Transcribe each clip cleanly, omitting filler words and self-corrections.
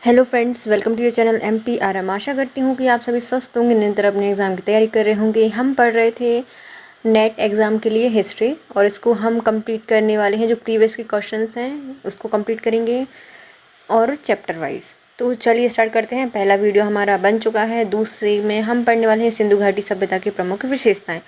Hello friends, welcome to your channel MPRM। आशा करती हूँ कि आप सभी स्वस्थ होंगे, निरंतर अपने एग्ज़ाम की तैयारी कर रहे होंगे। हम पढ़ रहे थे नेट एग्ज़ाम के लिए हिस्ट्री, और इसको हम कंप्लीट करने वाले हैं। जो प्रीवियस के क्वेश्चंस हैं उसको कंप्लीट करेंगे और चैप्टर वाइज। तो चलिए स्टार्ट करते हैं। पहला वीडियो हमारा बन चुका है। दूसरे में हम पढ़ने वाले हैं सिंधु घाटी सभ्यता की प्रमुख विशेषताएँ।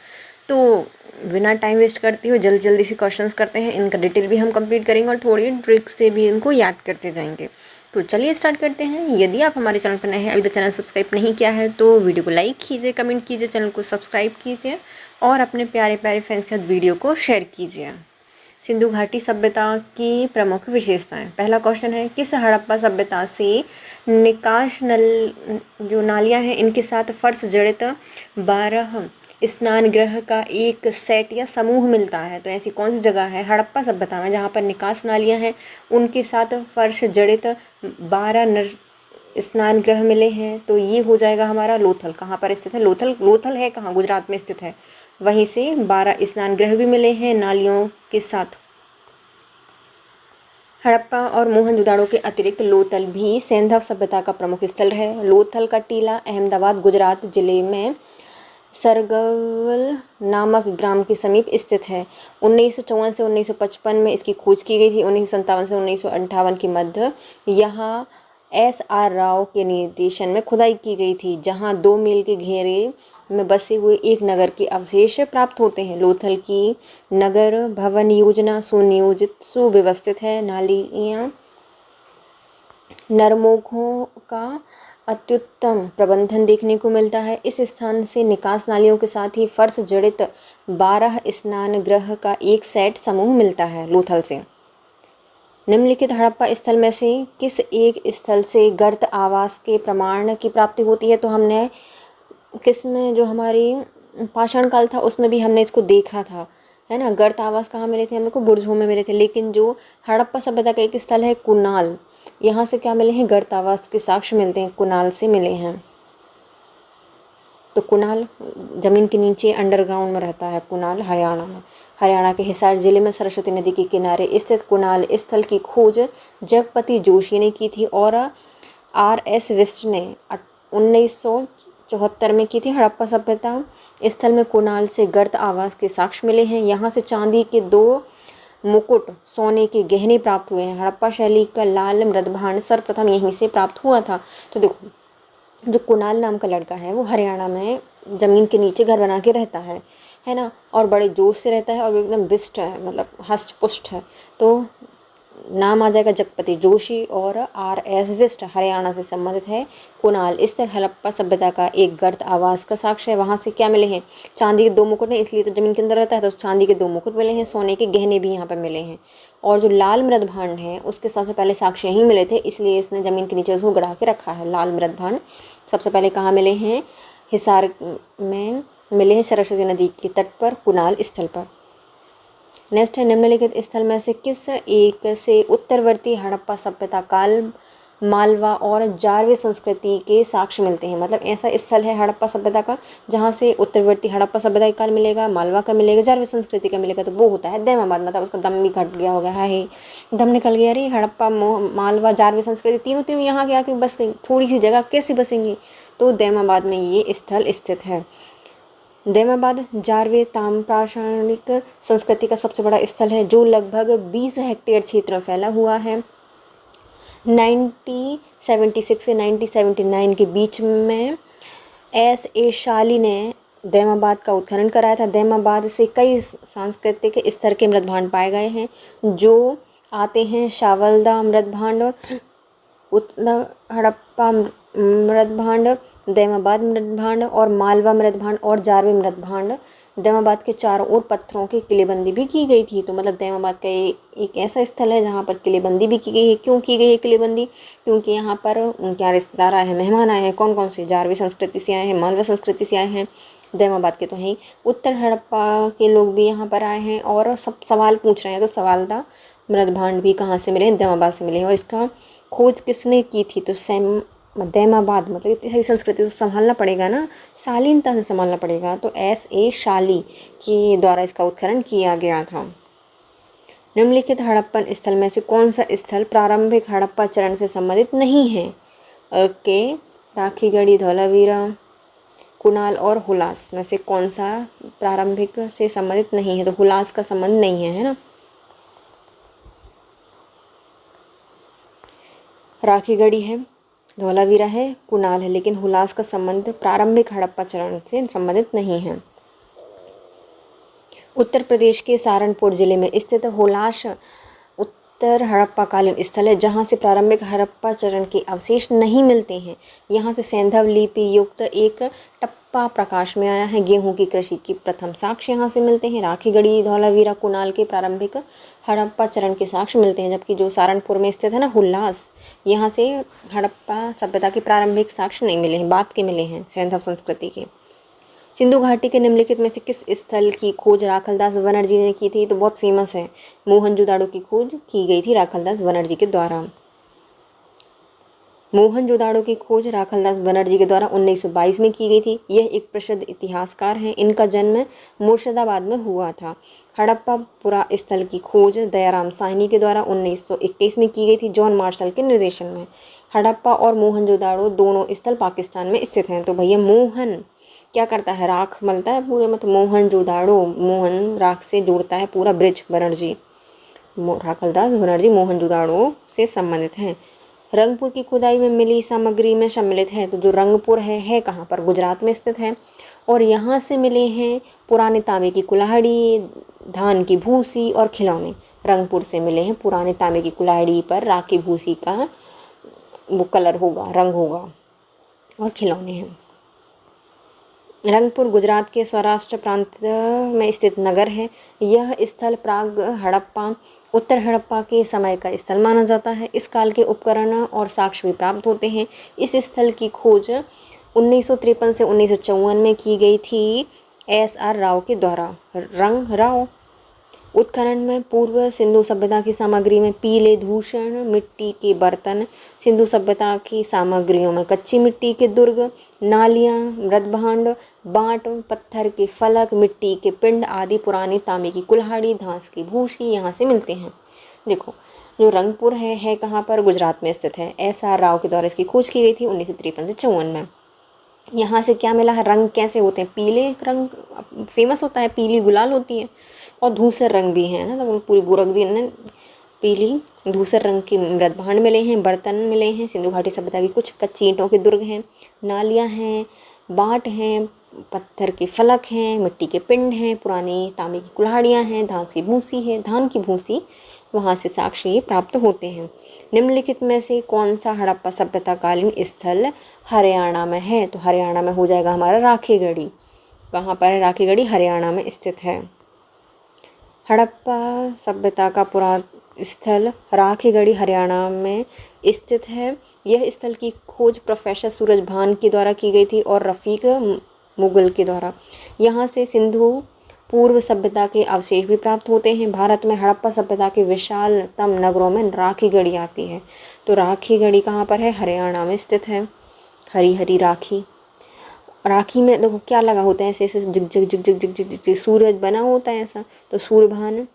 तो बिना टाइम वेस्ट करते हुए जल्दी जल्दी से क्वेश्चंस करते हैं। इनका डिटेल भी हम कंप्लीट करेंगे और थोड़ी ट्रिक से भी इनको याद करते जाएंगे। तो चलिए स्टार्ट करते हैं। यदि आप हमारे चैनल पर नए हैं, अभी तक चैनल सब्सक्राइब नहीं किया है, तो वीडियो को लाइक कीजिए, कमेंट कीजिए, चैनल को सब्सक्राइब कीजिए और अपने प्यारे प्यारे फ्रेंड्स के साथ वीडियो को शेयर कीजिए। सिंधु घाटी सभ्यता की प्रमुख विशेषताएं। पहला क्वेश्चन है, किस हड़प्पा सभ्यता से निकास नल जो नालियाँ हैं इनके साथ फर्श जड़ित 12 स्नान गृह का एक सेट या समूह मिलता है? तो ऐसी कौन सी जगह है हड़प्पा सभ्यता में जहाँ पर निकास नालियाँ हैं, उनके साथ फर्श जड़ित 12 स्नान गृह मिले हैं? तो ये हो जाएगा हमारा लोथल। कहाँ पर स्थित है? लोथल है कहाँ? गुजरात में स्थित है। वहीं से 12 स्नान गृह भी मिले हैं नालियों के साथ। हड़प्पा और मोहनजोदाड़ो के अतिरिक्त लोथल भी सैंधव सभ्यता का प्रमुख स्थल है। लोथल का टीला अहमदाबाद गुजरात जिले में सरगवल नामक ग्राम के समीप स्थित है। 1954 से 1955 में इसकी खोज की गई थी। 1957 से 1958 के मध्य यहाँ SR राव के निर्देशन में खुदाई की गई थी, जहाँ 2 मील के घेरे में बसे हुए एक नगर के अवशेष प्राप्त होते हैं। लोथल की नगर भवन योजना सुनियोजित सुव्यवस्थित है। नालियाँ नरमोखों का अत्युत्तम प्रबंधन देखने को मिलता है। इस स्थान से निकास नालियों के साथ ही फर्श जड़ित 12 स्नान गृह का एक सेट समूह मिलता है लोथल से। निम्नलिखित हड़प्पा स्थल में से किस एक स्थल से गर्त आवास के प्रमाण की प्राप्ति होती है? तो हमने किस में जो हमारी पाषाण काल था उसमें भी हमने इसको देखा था, है ना। गर्त आवास कहाँ मिले थे? हम लोग को बुर्जों में मिले थे। लेकिन जो हड़प्पा सभ्यता का एक स्थल है कुनाल, यहाँ से क्या मिले हैं? गर्त आवास के साक्ष्य मिलते हैं, कुनाल से मिले हैं। तो कुनाल जमीन के नीचे अंडरग्राउंड में रहता है। कुनाल हरियाणा में, हरियाणा के हिसार जिले में सरस्वती नदी के किनारे स्थित कुनाल स्थल की खोज जगपति जोशी ने की थी और RS विस्ट ने 1974 में की थी। हड़प्पा सभ्यता स्थल में कुनाल से गर्त आवास के साक्ष्य मिले हैं। यहाँ से चांदी के 2 मुकुट, सोने के गहने प्राप्त हुए हैं। हड़प्पा शैली का लाल मृदभांड सर्वप्रथम यहीं से प्राप्त हुआ था। तो देखो, जो कुनाल नाम का लड़का है वो हरियाणा में ज़मीन के नीचे घर बना के रहता है ना, और बड़े जोश से रहता है और एकदम विष्ट है, मतलब हष्ट पुष्ट है। तो नाम आ जाएगा जगपति जोशी और RS विष्ट, हरियाणा से संबंधित है। कुनाल स्थल हड़प्पा सभ्यता का एक गर्त आवास का साक्ष्य है। वहाँ से क्या मिले हैं? चांदी के 2 मुकुट हैं, इसलिए तो ज़मीन के अंदर रहता है, तो चांदी के 2 मुकुट मिले हैं। सोने के गहने भी यहाँ पर मिले हैं। और जो लाल मृदभांड है उसके सबसे पहले साक्ष्य यहीं मिले थे, इसलिए इसने ज़मीन के नीचे उसको गड़ा के रखा है। लाल मृदभांड सबसे पहले कहाँ मिले हैं? हिसार में मिले हैं, सरस्वती नदी के तट पर, कुनाल स्थल पर। नेक्स्ट है, निम्नलिखित स्थल में से किस एक से उत्तरवर्ती हड़प्पा सभ्यता काल मालवा और जारवे संस्कृति के साक्ष्य मिलते हैं? मतलब ऐसा स्थल है हड़प्पा सभ्यता का जहाँ से उत्तरवर्ती हड़प्पा सभ्यता का काल मिलेगा, मालवा का मिलेगा, जारवे संस्कृति का मिलेगा। तो वो होता है दैमाबाद। मतलब उसका दम भी घट गया होगा, है दम निकल गया। अरे हड़प्पा मालवा जारवे संस्कृति तीनों यहाँ के आके बस गई, थोड़ी सी जगह कैसे बसेंगी? तो दैमाबाद में ये स्थल स्थित है। दैमाबाद जारवे ताम्रपाषाणिक संस्कृति का सबसे बड़ा स्थल है, जो लगभग 20 हेक्टेयर क्षेत्र में फैला हुआ है। 1976 से 1979 के बीच में SA शाली ने दैमाबाद का उत्खनन कराया था। दैमाबाद से कई सांस्कृतिक स्तर के मृदभांड पाए गए हैं, जो आते हैं शावल्दा मृदभांड, हड़प्पा मृदभांड, दैमाबाद मृदभांड और मालवा मृदभांड और जारवे मृदभांड। दैमाबाद के चारों ओर पत्थरों की किलेबंदी भी की गई थी। तो मतलब दैमाबाद का एक ऐसा स्थल है जहाँ पर किलेबंदी भी की गई है। क्यों की गई है किलेबंदी? क्योंकि यहाँ पर उनके यहाँ रिश्तेदार आए हैं, मेहमान आए हैं। कौन कौन से? जारवे संस्कृति से आए हैं, मालवा संस्कृति से आए हैं, दैमाबाद के तो हैं। उत्तर हड़प्पा के लोग भी यहाँ पर आए हैं और सब सवाल पूछ रहे हैं। तो सवालदा मृदभांड भी कहाँ से मिले हैं? दैमाबाद से मिले हैं। और इसका खोज किसने की थी? तो दैमाबाद, मतलब इतनी सारी संस्कृति तो संभालना पड़ेगा ना, शालीनता से संभालना पड़ेगा। तो SA शाली के द्वारा इसका उत्खनन किया गया था। निम्नलिखित हड़प्पन स्थल में से कौन सा स्थल प्रारंभिक हड़प्पा चरण से संबंधित नहीं है? के राखीगढ़ी, धौलावीरा, कुणाल और हुलास में से कौन सा प्रारंभिक से संबंधित नहीं है? तो हुलास का संबंध नहीं है ना। राखीगढ़ी है, धौलावीरा है, कुणाल है, लेकिन हुलास का संबंध प्रारंभिक हड़प्पा चरण से संबंधित नहीं है। उत्तर प्रदेश के सहारनपुर जिले में स्थित हुलास उत्तर हड़प्पाकालीन स्थल है, जहाँ से प्रारंभिक हड़प्पा चरण के अवशेष नहीं मिलते हैं। यहाँ से सैंधव लिपि युक्त एक टप्पा प्रकाश में आया है। गेहूं की कृषि की प्रथम साक्ष्य यहाँ से मिलते हैं। राखीगढ़ी, धौलावीरा, कुणाल के प्रारंभिक हड़प्पा चरण के साक्ष्य मिलते हैं, जबकि जो सहारनपुर में स्थित है ना हुल्लास, यहाँ से हड़प्पा सभ्यता के प्रारंभिक साक्ष्य नहीं मिले हैं, बाद के मिले हैं, सैंधव संस्कृति के। सिंधु घाटी के निम्नलिखित में से किस स्थल की खोज राखलदास बनर्जी ने की थी? तो बहुत फेमस है, मोहनजोदाड़ो की खोज की गई थी राखलदास बनर्जी के द्वारा। मोहनजोदाड़ो की खोज राखलदास बनर्जी के द्वारा 1922 में की गई थी। यह एक प्रसिद्ध इतिहासकार हैं। इनका जन्म मुर्शिदाबाद में हुआ था। हड़प्पा पुरा स्थल की खोज दयाराम साहनी के द्वारा 1921 में की गई थी, जॉन मार्शल के निर्देशन में। हड़प्पा और मोहनजोदाड़ो दोनों स्थल पाकिस्तान में स्थित हैं। तो भैया मोहन क्या करता है? राख मलता है पूरे में, तो मोहनजोदाड़ो, मोहन राख से जोड़ता है पूरा ब्रिज। बनर्जी, राखलदास बनर्जी मोहनजोदाड़ो से संबंधित हैं। रंगपुर की खुदाई में मिली सामग्री में सम्मिलित है। तो जो रंगपुर है कहाँ पर? गुजरात में स्थित है। और यहाँ से मिले हैं पुराने तांबे की कुल्हाड़ी, धान की भूसी और खिलौने। रंगपुर से मिले हैं पुराने तांबे की कुल्हाड़ी पर राख की भूसी का वो कलर होगा, रंग होगा, और खिलौने हैं। रंगपुर गुजरात के सौराष्ट्र प्रांत में स्थित नगर है। यह स्थल प्राग हड़प्पा, उत्तर हड़प्पा के समय का स्थल माना जाता है। इस काल के उपकरण और साक्ष्य भी प्राप्त होते हैं। इस स्थल की खोज 1953 से 1954 में की गई थी SR राव के द्वारा। रंग राव उत्खनन में पूर्व सिंधु सभ्यता की सामग्री में पीले धूषण मिट्टी के बर्तन, सिंधु सभ्यता की सामग्रियों में कच्ची मिट्टी के दुर्ग, नालियाँ, मृदभांड, बाँट, पत्थर के फलक, मिट्टी के पिंड आदि पुरानी तांबे की कुल्हाड़ी, घास की भूसी यहाँ से मिलते हैं। देखो जो रंगपुर है कहाँ पर? गुजरात में स्थित है। SR राव के द्वारा इसकी खोज की गई थी 1953 से 54 में। यहाँ से क्या मिला है? रंग कैसे होते हैं? पीले रंग फेमस होता है, पीली गुलाल होती है, और धूसर रंग भी है ना, तो पूरी गोरखदी ने पीली धूसर रंग के मृदभांड मिले हैं, बर्तन मिले हैं। सिंधु घाटी सभ्यता की कुछ कच्ची ईंटों के दुर्ग हैं, नालियाँ हैं, बाट हैं, पत्थर के फलक हैं, मिट्टी के पिंड हैं, पुरानी तांबे की कुल्हाड़ियाँ हैं, धान की भूसी है, धान की भूसी, वहाँ से साक्ष्य प्राप्त होते हैं। निम्नलिखित में से कौन सा हड़प्पा सभ्यता कालीन स्थल हरियाणा में है? तो हरियाणा में हो जाएगा हमारा राखीगढ़ी। कहाँ पर है राखीगढ़ी? हरियाणा में स्थित है। हड़प्पा सभ्यता का पुरातन स्थल राखीगढ़ी हरियाणा में स्थित है। यह स्थल की खोज प्रोफेसर सूरज भान के द्वारा की गई थी और रफ़ीक मुगल के द्वारा। यहाँ से सिंधु पूर्व सभ्यता के अवशेष भी प्राप्त होते हैं। भारत में हड़प्पा सभ्यता के विशालतम नगरों में राखीगढ़ी आती है। तो राखीगढ़ी कहाँ पर है? हरियाणा में स्थित है। हरी हरी राखी, राखी में देखो क्या लगा होता है, ऐसे ऐसे जिग जिग जिग जिग जिग जिग जिग जिग सूरज बना होता है ऐसा, तो सूर्यभान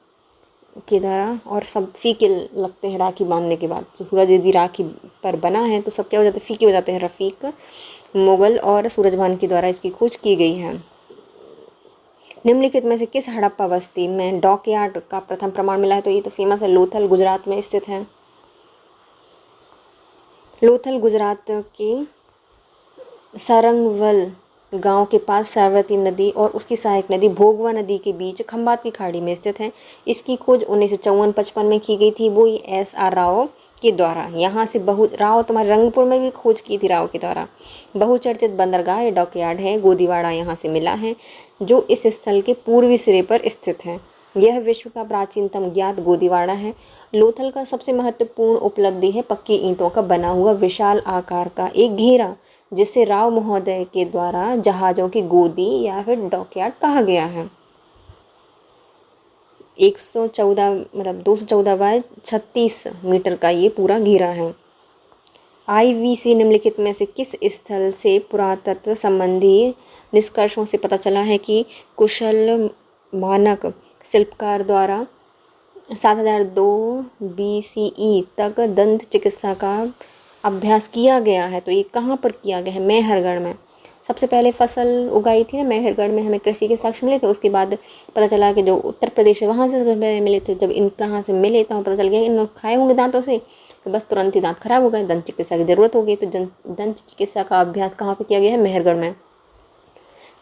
के द्वारा, और सब फीके लगते हैं राखी बांधने के बाद। सूरज यदि राखी पर बना है तो सब क्या हो जाते हैं? फीके हो जाते हैं। रफ़ीक मुगल और सूरजभान के द्वारा इसकी खोज की गई है। निम्नलिखित में से किस हड़प्पा बस्ती में डॉकयार्ड का प्रथम प्रमाण मिला है? तो ये तो फेमस है, लोथल गुजरात में स्थित है। लोथल गुजरात के सारंगवल गांव के पास साबरमती नदी और उसकी सहायक नदी भोगवा नदी के बीच खंबात की खाड़ी में स्थित है। इसकी खोज 1954-55 में की गई थी, वो SR राव के द्वारा। यहाँ से राव तुम्हारे रंगपुर में भी खोज की थी राव के द्वारा। बहुचर्चित बंदरगाह डॉकयार्ड है, गोदीवाड़ा यहाँ से मिला है, जो इस स्थल के पूर्वी सिरे पर स्थित है। यह विश्व का प्राचीनतम ज्ञात गोदीवाड़ा है। लोथल का सबसे महत्वपूर्ण उपलब्धि है पक्की ईंटों का बना हुआ विशाल आकार का एक घेरा, जिसे राव महोदय के द्वारा जहाज़ों की गोदी या फिर डॉकयार्ड कहा गया है। 114 मतलब 214 बाय 36 मीटर का ये पूरा घेरा है। IVC निम्नलिखित में से किस स्थल से पुरातत्व संबंधी निष्कर्षों से पता चला है कि कुशल मानक शिल्पकार द्वारा 7002 BCE तक दंत चिकित्सा का अभ्यास किया गया है। तो ये कहाँ पर किया गया है? मेहरगढ़ में। सबसे पहले फसल उगाई थी ना मेहरगढ़ में, हमें कृषि के साक्ष्य मिले थे। उसके बाद पता चला कि जो उत्तर प्रदेश है वहाँ से सबसे पहले मिले थे। जब इन कहाँ से मिले तो पता चल गया इन खाए होंगे दांतों से, तो बस तुरंत ही दांत खराब हो गए, दंत चिकित्सा की जरूरत हो गई। तो दंत चिकित्सा का अभ्यास कहाँ पर किया गया है? मेहरगढ़ में।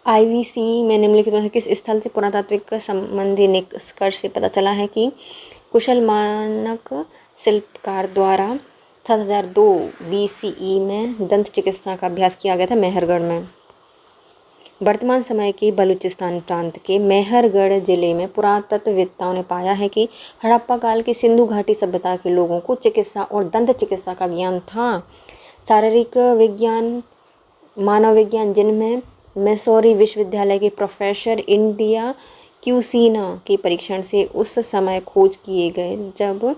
IVC में निम्नलिखित में से किस स्थल से पुरातात्विक संबंधी निष्कर्ष से पता चला है कि कुशल मानक शिल्पकार द्वारा 7002 BCE में दंत चिकित्सा का अभ्यास किया गया था मेहरगढ़ में। वर्तमान समय के बलूचिस्तान प्रांत के मेहरगढ़ जिले में पुरातत्ववेत्ताओं ने पाया है कि हड़प्पा काल की सिंधु घाटी सभ्यता के लोगों को चिकित्सा और दंत चिकित्सा का ज्ञान था। शारीरिक विज्ञान, मानव विज्ञान, जिनमें मैसूरी विश्वविद्यालय के प्रोफेसर इंडिया क्यूसीना के परीक्षण से उस समय खोज किए गए जब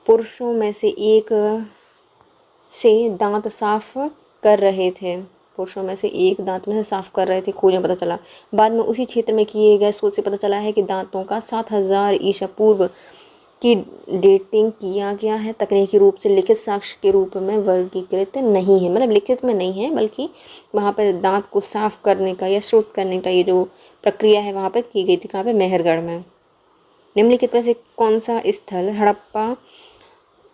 पुरुषों में से एक से दांत साफ कर रहे थे। पुरुषों में से एक दांत में से साफ कर रहे थे, खोज में पता चला। बाद में उसी क्षेत्र में किए गए शोध से पता चला है कि दांतों का 7000 ईसा पूर्व की डेटिंग किया गया है। तकनीकी रूप से लिखित साक्ष्य के रूप में वर्गीकृत नहीं है, मतलब लिखित में नहीं है, बल्कि वहाँ पर दांत को साफ करने का या शोध करने का ये जो प्रक्रिया है वहाँ पर की गई थी। कहाँ पे? मेहरगढ़ में। निम्नलिखित में से कौन सा स्थल हड़प्पा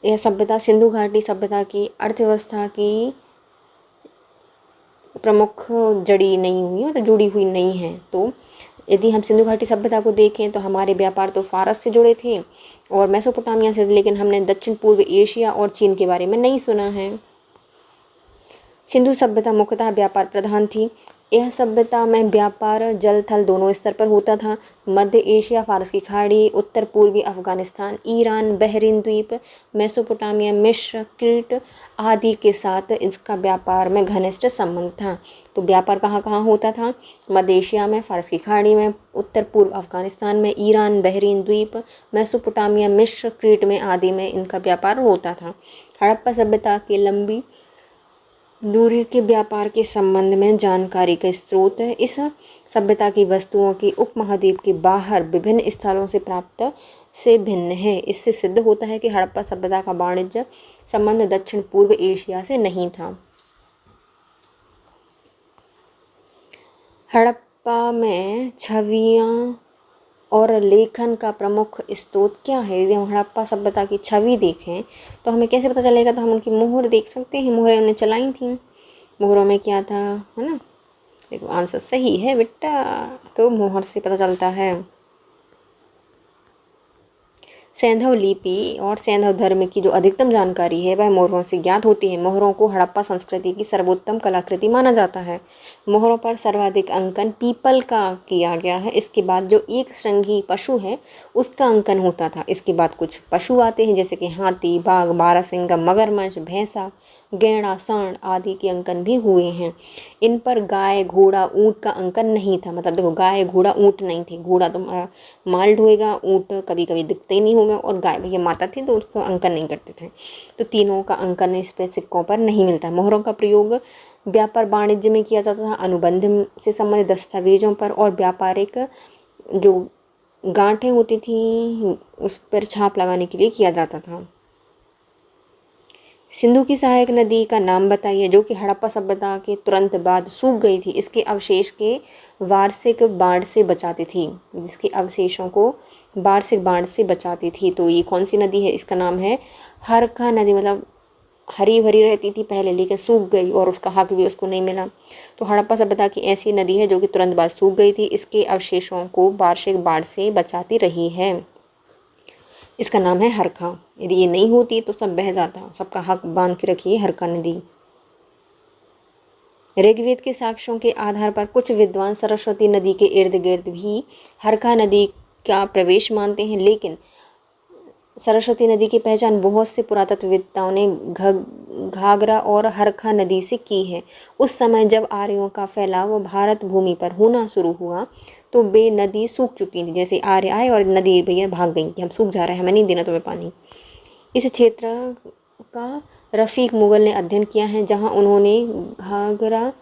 यह सभ्यता सिंधु घाटी सभ्यता की अर्थव्यवस्था की प्रमुख जड़ी नहीं हुई है, तो जुड़ी हुई नहीं है? तो यदि हम सिंधु घाटी सभ्यता को देखें तो हमारे व्यापार तो फारस से जुड़े थे और मेसोपोटामिया से, लेकिन हमने दक्षिण पूर्व एशिया और चीन के बारे में नहीं सुना है। सिंधु सभ्यता मुख्यतः व्यापार प्रधान थी। यह सभ्यता में व्यापार जल थल दोनों स्तर पर होता था। मध्य एशिया, फारस की खाड़ी, उत्तर पूर्वी अफगानिस्तान, ईरान, बहरीन द्वीप, मेसोपोटामिया, मिस्र, क्रीट आदि के साथ इसका व्यापार में घनिष्ठ संबंध था। तो व्यापार कहाँ कहाँ होता था? मध्य एशिया में, फारस की खाड़ी में, उत्तर पूर्व अफगानिस्तान में, ईरान, बहरीन द्वीप, मेसोपोटामिया, मिस्र, क्रीट में आदि में इनका व्यापार होता था। हड़प्पा सभ्यता के लंबी दूरी के व्यापार के संबंध में जानकारी का स्रोत है। इस सभ्यता की वस्तुओं की उपमहाद्वीप के बाहर विभिन्न स्थलों से प्राप्त से भिन्न है। इससे सिद्ध होता है कि हड़प्पा सभ्यता का वाणिज्य संबंध दक्षिण पूर्व एशिया से नहीं था। हड़प्पा में छवियां और लेखन का प्रमुख स्रोत क्या है? यदि हम हड़प्पा सभ्यता की छवि देखें तो हमें कैसे पता चलेगा? तो हम उनकी मोहर देख सकते हैं, मोहरें उन्हें चलाई थी। मोहरों में क्या था, है ना? देखो आंसर सही है बेटा, तो मोहर से पता चलता है। सैंधव लिपि और सैंधव धर्म की जो अधिकतम जानकारी है वह मोहरों से ज्ञात होती है। मोहरों को हड़प्पा संस्कृति की सर्वोत्तम कलाकृति माना जाता है। मोहरों पर सर्वाधिक अंकन पीपल का किया गया है। इसके बाद जो एक श्रृंगी पशु है उसका अंकन होता था। इसके बाद कुछ पशु आते हैं जैसे कि हाथी, बाघ, बारहसिंगा, मगरमच्छ, भैंसा, गैंडा, सांड आदि के अंकन भी हुए हैं। इन पर गाय, घोड़ा, ऊँट का अंकन नहीं था। मतलब देखो गाय, घोड़ा, ऊँट नहीं थे। घोड़ा तो माल ढोएगा, ऊँट कभी कभी दिखते ही नहीं होगा, और गाय भैया माता थी तो उसको अंकन नहीं करते थे। तो तीनों का अंकन इस पे सिक्कों पर नहीं मिलता। मोहरों का प्रयोग व्यापार वाणिज्य में किया जाता था, अनुबंध से संबंधित दस्तावेजों पर और व्यापारिक जो गांठें होती थी उस पर छाप लगाने के लिए किया जाता था। सिंधु की सहायक नदी का नाम बताइए जो कि हड़प्पा सभ्यता के तुरंत बाद सूख गई थी। इसके अवशेष के वार्षिक बाढ़ से बचाती थी, जिसके अवशेषों को वार्षिक बाढ़ से बचाती थी। तो ये कौन सी नदी है? इसका नाम है हरखा नदी। मतलब हरी भरी रहती थी पहले, लेकिन सूख गई और उसका हक भी उसको नहीं मिला। तो हड़प्पा सभ्यता की ऐसी नदी है जो कि तुरंत बाद सूख गई थी। इसके अवशेषों को वार्षिक बाढ़ से बचाती रही है। इसका नाम है हरखा। यदि ये नहीं होती तो सब बह जाता। सबका हक बांध के रखिए हरखा नदी। ऋग्वेद के साक्ष्यों के आधार पर कुछ विद्वान सरस्वती नदी के इर्द गिर्द भी हरखा नदी का प्रवेश मानते हैं, लेकिन सरस्वती नदी की पहचान बहुत से पुरातत्ववेत्ताओं ने घाघरा और हरखा नदी से की है। उस समय जब आर्यों का फैलाव भारत भूमि पर होना शुरू हुआ तो वे नदी सूख चुकी थी। जैसे आर्य आए और नदी भैया भाग गई कि हम सूख जा रहे हैं, हमें नहीं देना तुम्हें पानी। इस क्षेत्र का रफ़ीक मुगल ने अध्ययन किया है, जहां उन्होंने घाघरा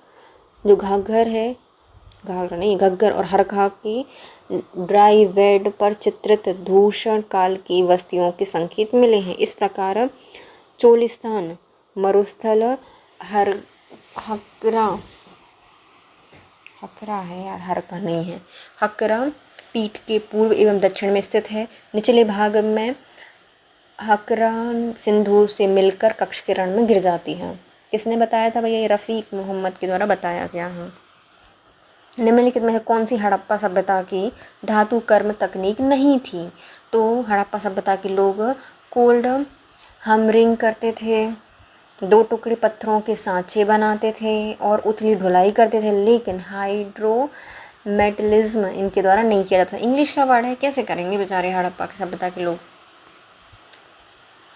जो घग्गर और हरखा की ड्राई वेड पर चित्रित दूषण काल की वस्तुओं के संकेत मिले हैं। इस प्रकार चोलिस्तान मरुस्थल हकरा है यार, हरका नहीं है, हकरा पीठ के पूर्व एवं दक्षिण में स्थित है। निचले भाग में हकरा सिंधु से मिलकर कक्ष किरण में गिर जाती है। किसने बताया था भैया? ये रफ़ीक मोहम्मद के द्वारा बताया गया है। निम्नलिखित में से कौन सी हड़प्पा सभ्यता की धातु कर्म तकनीक नहीं थी? तो हड़प्पा सभ्यता के लोग कोल्ड हमरिंग करते थे, 2 टुकड़े पत्थरों के सांचे बनाते थे और उथली ढुलाई करते थे, लेकिन हाइड्रोमेटलिज्म इनके द्वारा नहीं किया जाता। इंग्लिश का वर्ड है, कैसे करेंगे बेचारे हड़प्पा की सभ्यता के लोग।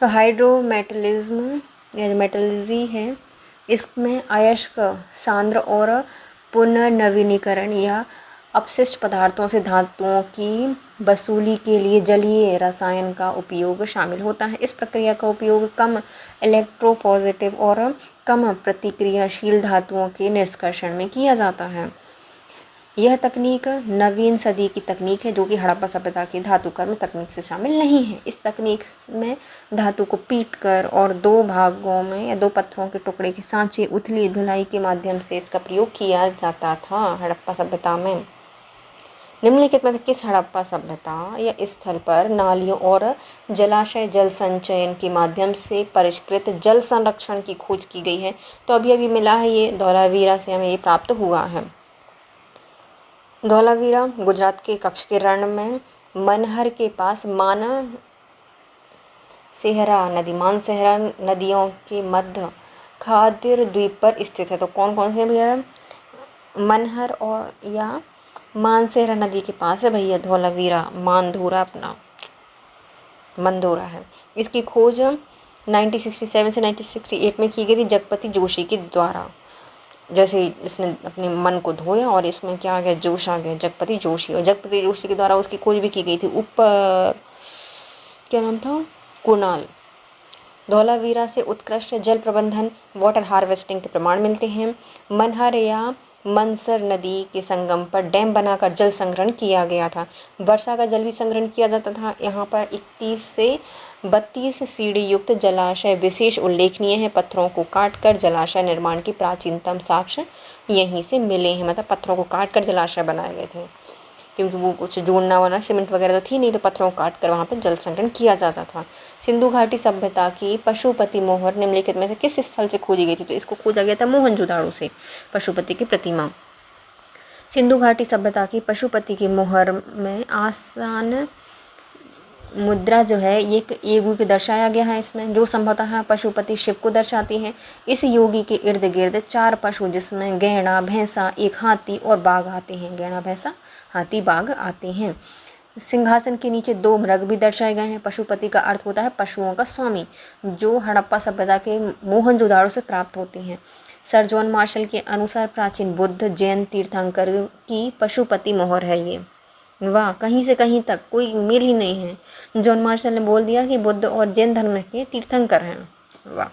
तो हाइड्रोमेटलिज्म या मेटलर्जी है, इसमें अयस्क सांद्र और पुनर्नवीनीकरण या अपशिष्ट पदार्थों से धातुओं की वसूली के लिए जलीय रसायन का उपयोग शामिल होता है। इस प्रक्रिया का उपयोग कम इलेक्ट्रोपॉजिटिव और कम प्रतिक्रियाशील धातुओं के निष्कर्षण में किया जाता है। यह तकनीक नवीन सदी की तकनीक है जो कि हड़प्पा सभ्यता की धातु कर्म तकनीक से शामिल नहीं है। इस तकनीक में धातु को पीटकर और 2 भागों में या 2 पत्थरों के टुकड़े के सांचे उथली धुलाई के माध्यम से इसका प्रयोग किया जाता था हड़प्पा सभ्यता में। निम्नलिखित में किस हड़प्पा सभ्यता या स्थल पर नालियों और जलाशय जल संचयन के माध्यम से परिष्कृत जल संरक्षण की खोज की गई है? तो अभी मिला है, ये धौलावीरा से हमें ये प्राप्त हुआ है। धौलावीरा गुजरात के कक्ष किरण में मनहर के पास मानसेहरा नदियों के मध्य खादिर द्वीप पर स्थित है। तो कौन कौन से भैया? मनहर और या मानसेहरा नदी के पास है भैया धौलावीरा। मंदोरा है। इसकी खोज 1967 से 1968 में की गई थी जगपति जोशी के द्वारा। जैसे इसने अपने मन को धोया और इसमें क्या आ गया? जोश आ गया, जगपति जोशी। और जगपति जोशी के द्वारा उसकी खोज भी की गई थी। ऊपर क्या नाम था? कुणाल। धौलावीरा से उत्कृष्ट जल प्रबंधन वाटर हार्वेस्टिंग के प्रमाण मिलते हैं। मनहर या मनसर नदी के संगम पर डैम बनाकर जल संग्रहण किया गया था। वर्षा का जल भी संग्रहण किया जाता था। यहाँ पर 31 से 32 सीढ़ी युक्त जलाशय विशेष उल्लेखनीय है। पत्थरों को काटकर जलाशय निर्माण की प्राचीनतम साक्ष्य यहीं से मिले हैं। मतलब पत्थरों को काटकर जलाशय बनाए गए थे, क्योंकि वो कुछ जोड़ना वाना सीमेंट वगैरह तो थी नहीं, तो पत्थरों को काट कर वहाँ पर जल संग्रहण किया जाता था। सिंधु घाटी सभ्यता की पशुपति मोहर निम्नलिखित में से किस स्थल से खोजी गई थी? तो इसको खोजा गया था मोहनजोदाड़ो से, पशुपति की प्रतिमा। सिंधु घाटी सभ्यता की पशुपति की मोहर में आसान मुद्रा जो है ये एक योगी को दर्शाया गया है इसमें, जो संभवतः पशुपति शिव को दर्शाती है। इस योगी के इर्द गिर्द 4 पशु जिसमें गैंडा, भैंसा, एक हाथी और बाघ आते हैं। गैंडा, भैंसा, हाथी, बाघ आते हैं। सिंहासन के नीचे 2 मृग भी दर्शाए गए हैं। पशुपति का अर्थ होता है पशुओं का स्वामी, जो हड़प्पा सभ्यता के मोहनजोदाड़ो से प्राप्त होते हैं। सर जॉन मार्शल के अनुसार प्राचीन बुद्ध जैन तीर्थंकर की पशुपति मोहर है ये। वाह, कहीं से कहीं तक कोई मेल ही नहीं है। जॉन मार्शल ने बोल दिया कि बुद्ध और जैन धर्म के तीर्थंकर हैं। वाह।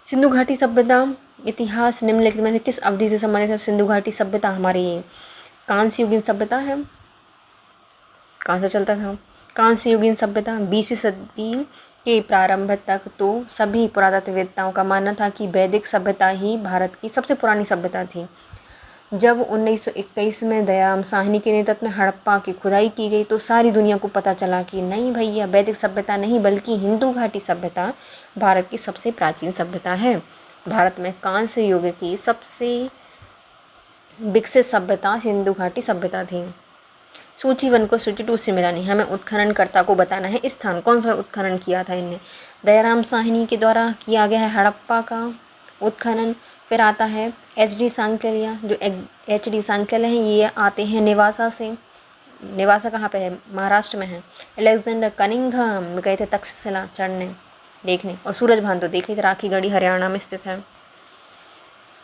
सिंधु घाटी सभ्यता इतिहास निम्नलिखित में से किस अवधि से संबंधित है? सिंधु घाटी सभ्यता हमारी कांस्य युगीन सभ्यता है। कहाँ से चलता था? कांस्य युगीन सभ्यता 20वीं सदी के प्रारंभ तक तो सभी पुरातत्ववेत्ताओं का मानना था कि वैदिक सभ्यता ही भारत की सबसे पुरानी सभ्यता थी। जब 1921 में दयाराम साहनी के नेतृत्व में हड़प्पा की खुदाई की गई तो सारी दुनिया को पता चला कि नहीं भैया, वैदिक सभ्यता नहीं बल्कि हिंदू घाटी सभ्यता भारत की सबसे प्राचीन सभ्यता है। भारत में कांस्य युग की सबसे विकसित सभ्यता सिंधु घाटी सभ्यता थी। सूची 1 को सूची 2 से मिलानी, हमें उत्खननकर्ता को बताना है स्थान, कौन सा उत्खनन किया था इनने। दयाराम साहनी के द्वारा किया गया है हड़प्पा का उत्खनन। फिर आता है HD सांकलिया, जो HD सांकल हैं ये आते हैं नेवासा से। नेवासा कहाँ पे है? महाराष्ट्र में है। अलेक्जेंडर कनिंघम गए थे तक्षशिला चढ़ने देखने, और सूरजभान तो देखे थे, राखीगढ़ी हरियाणा में स्थित है।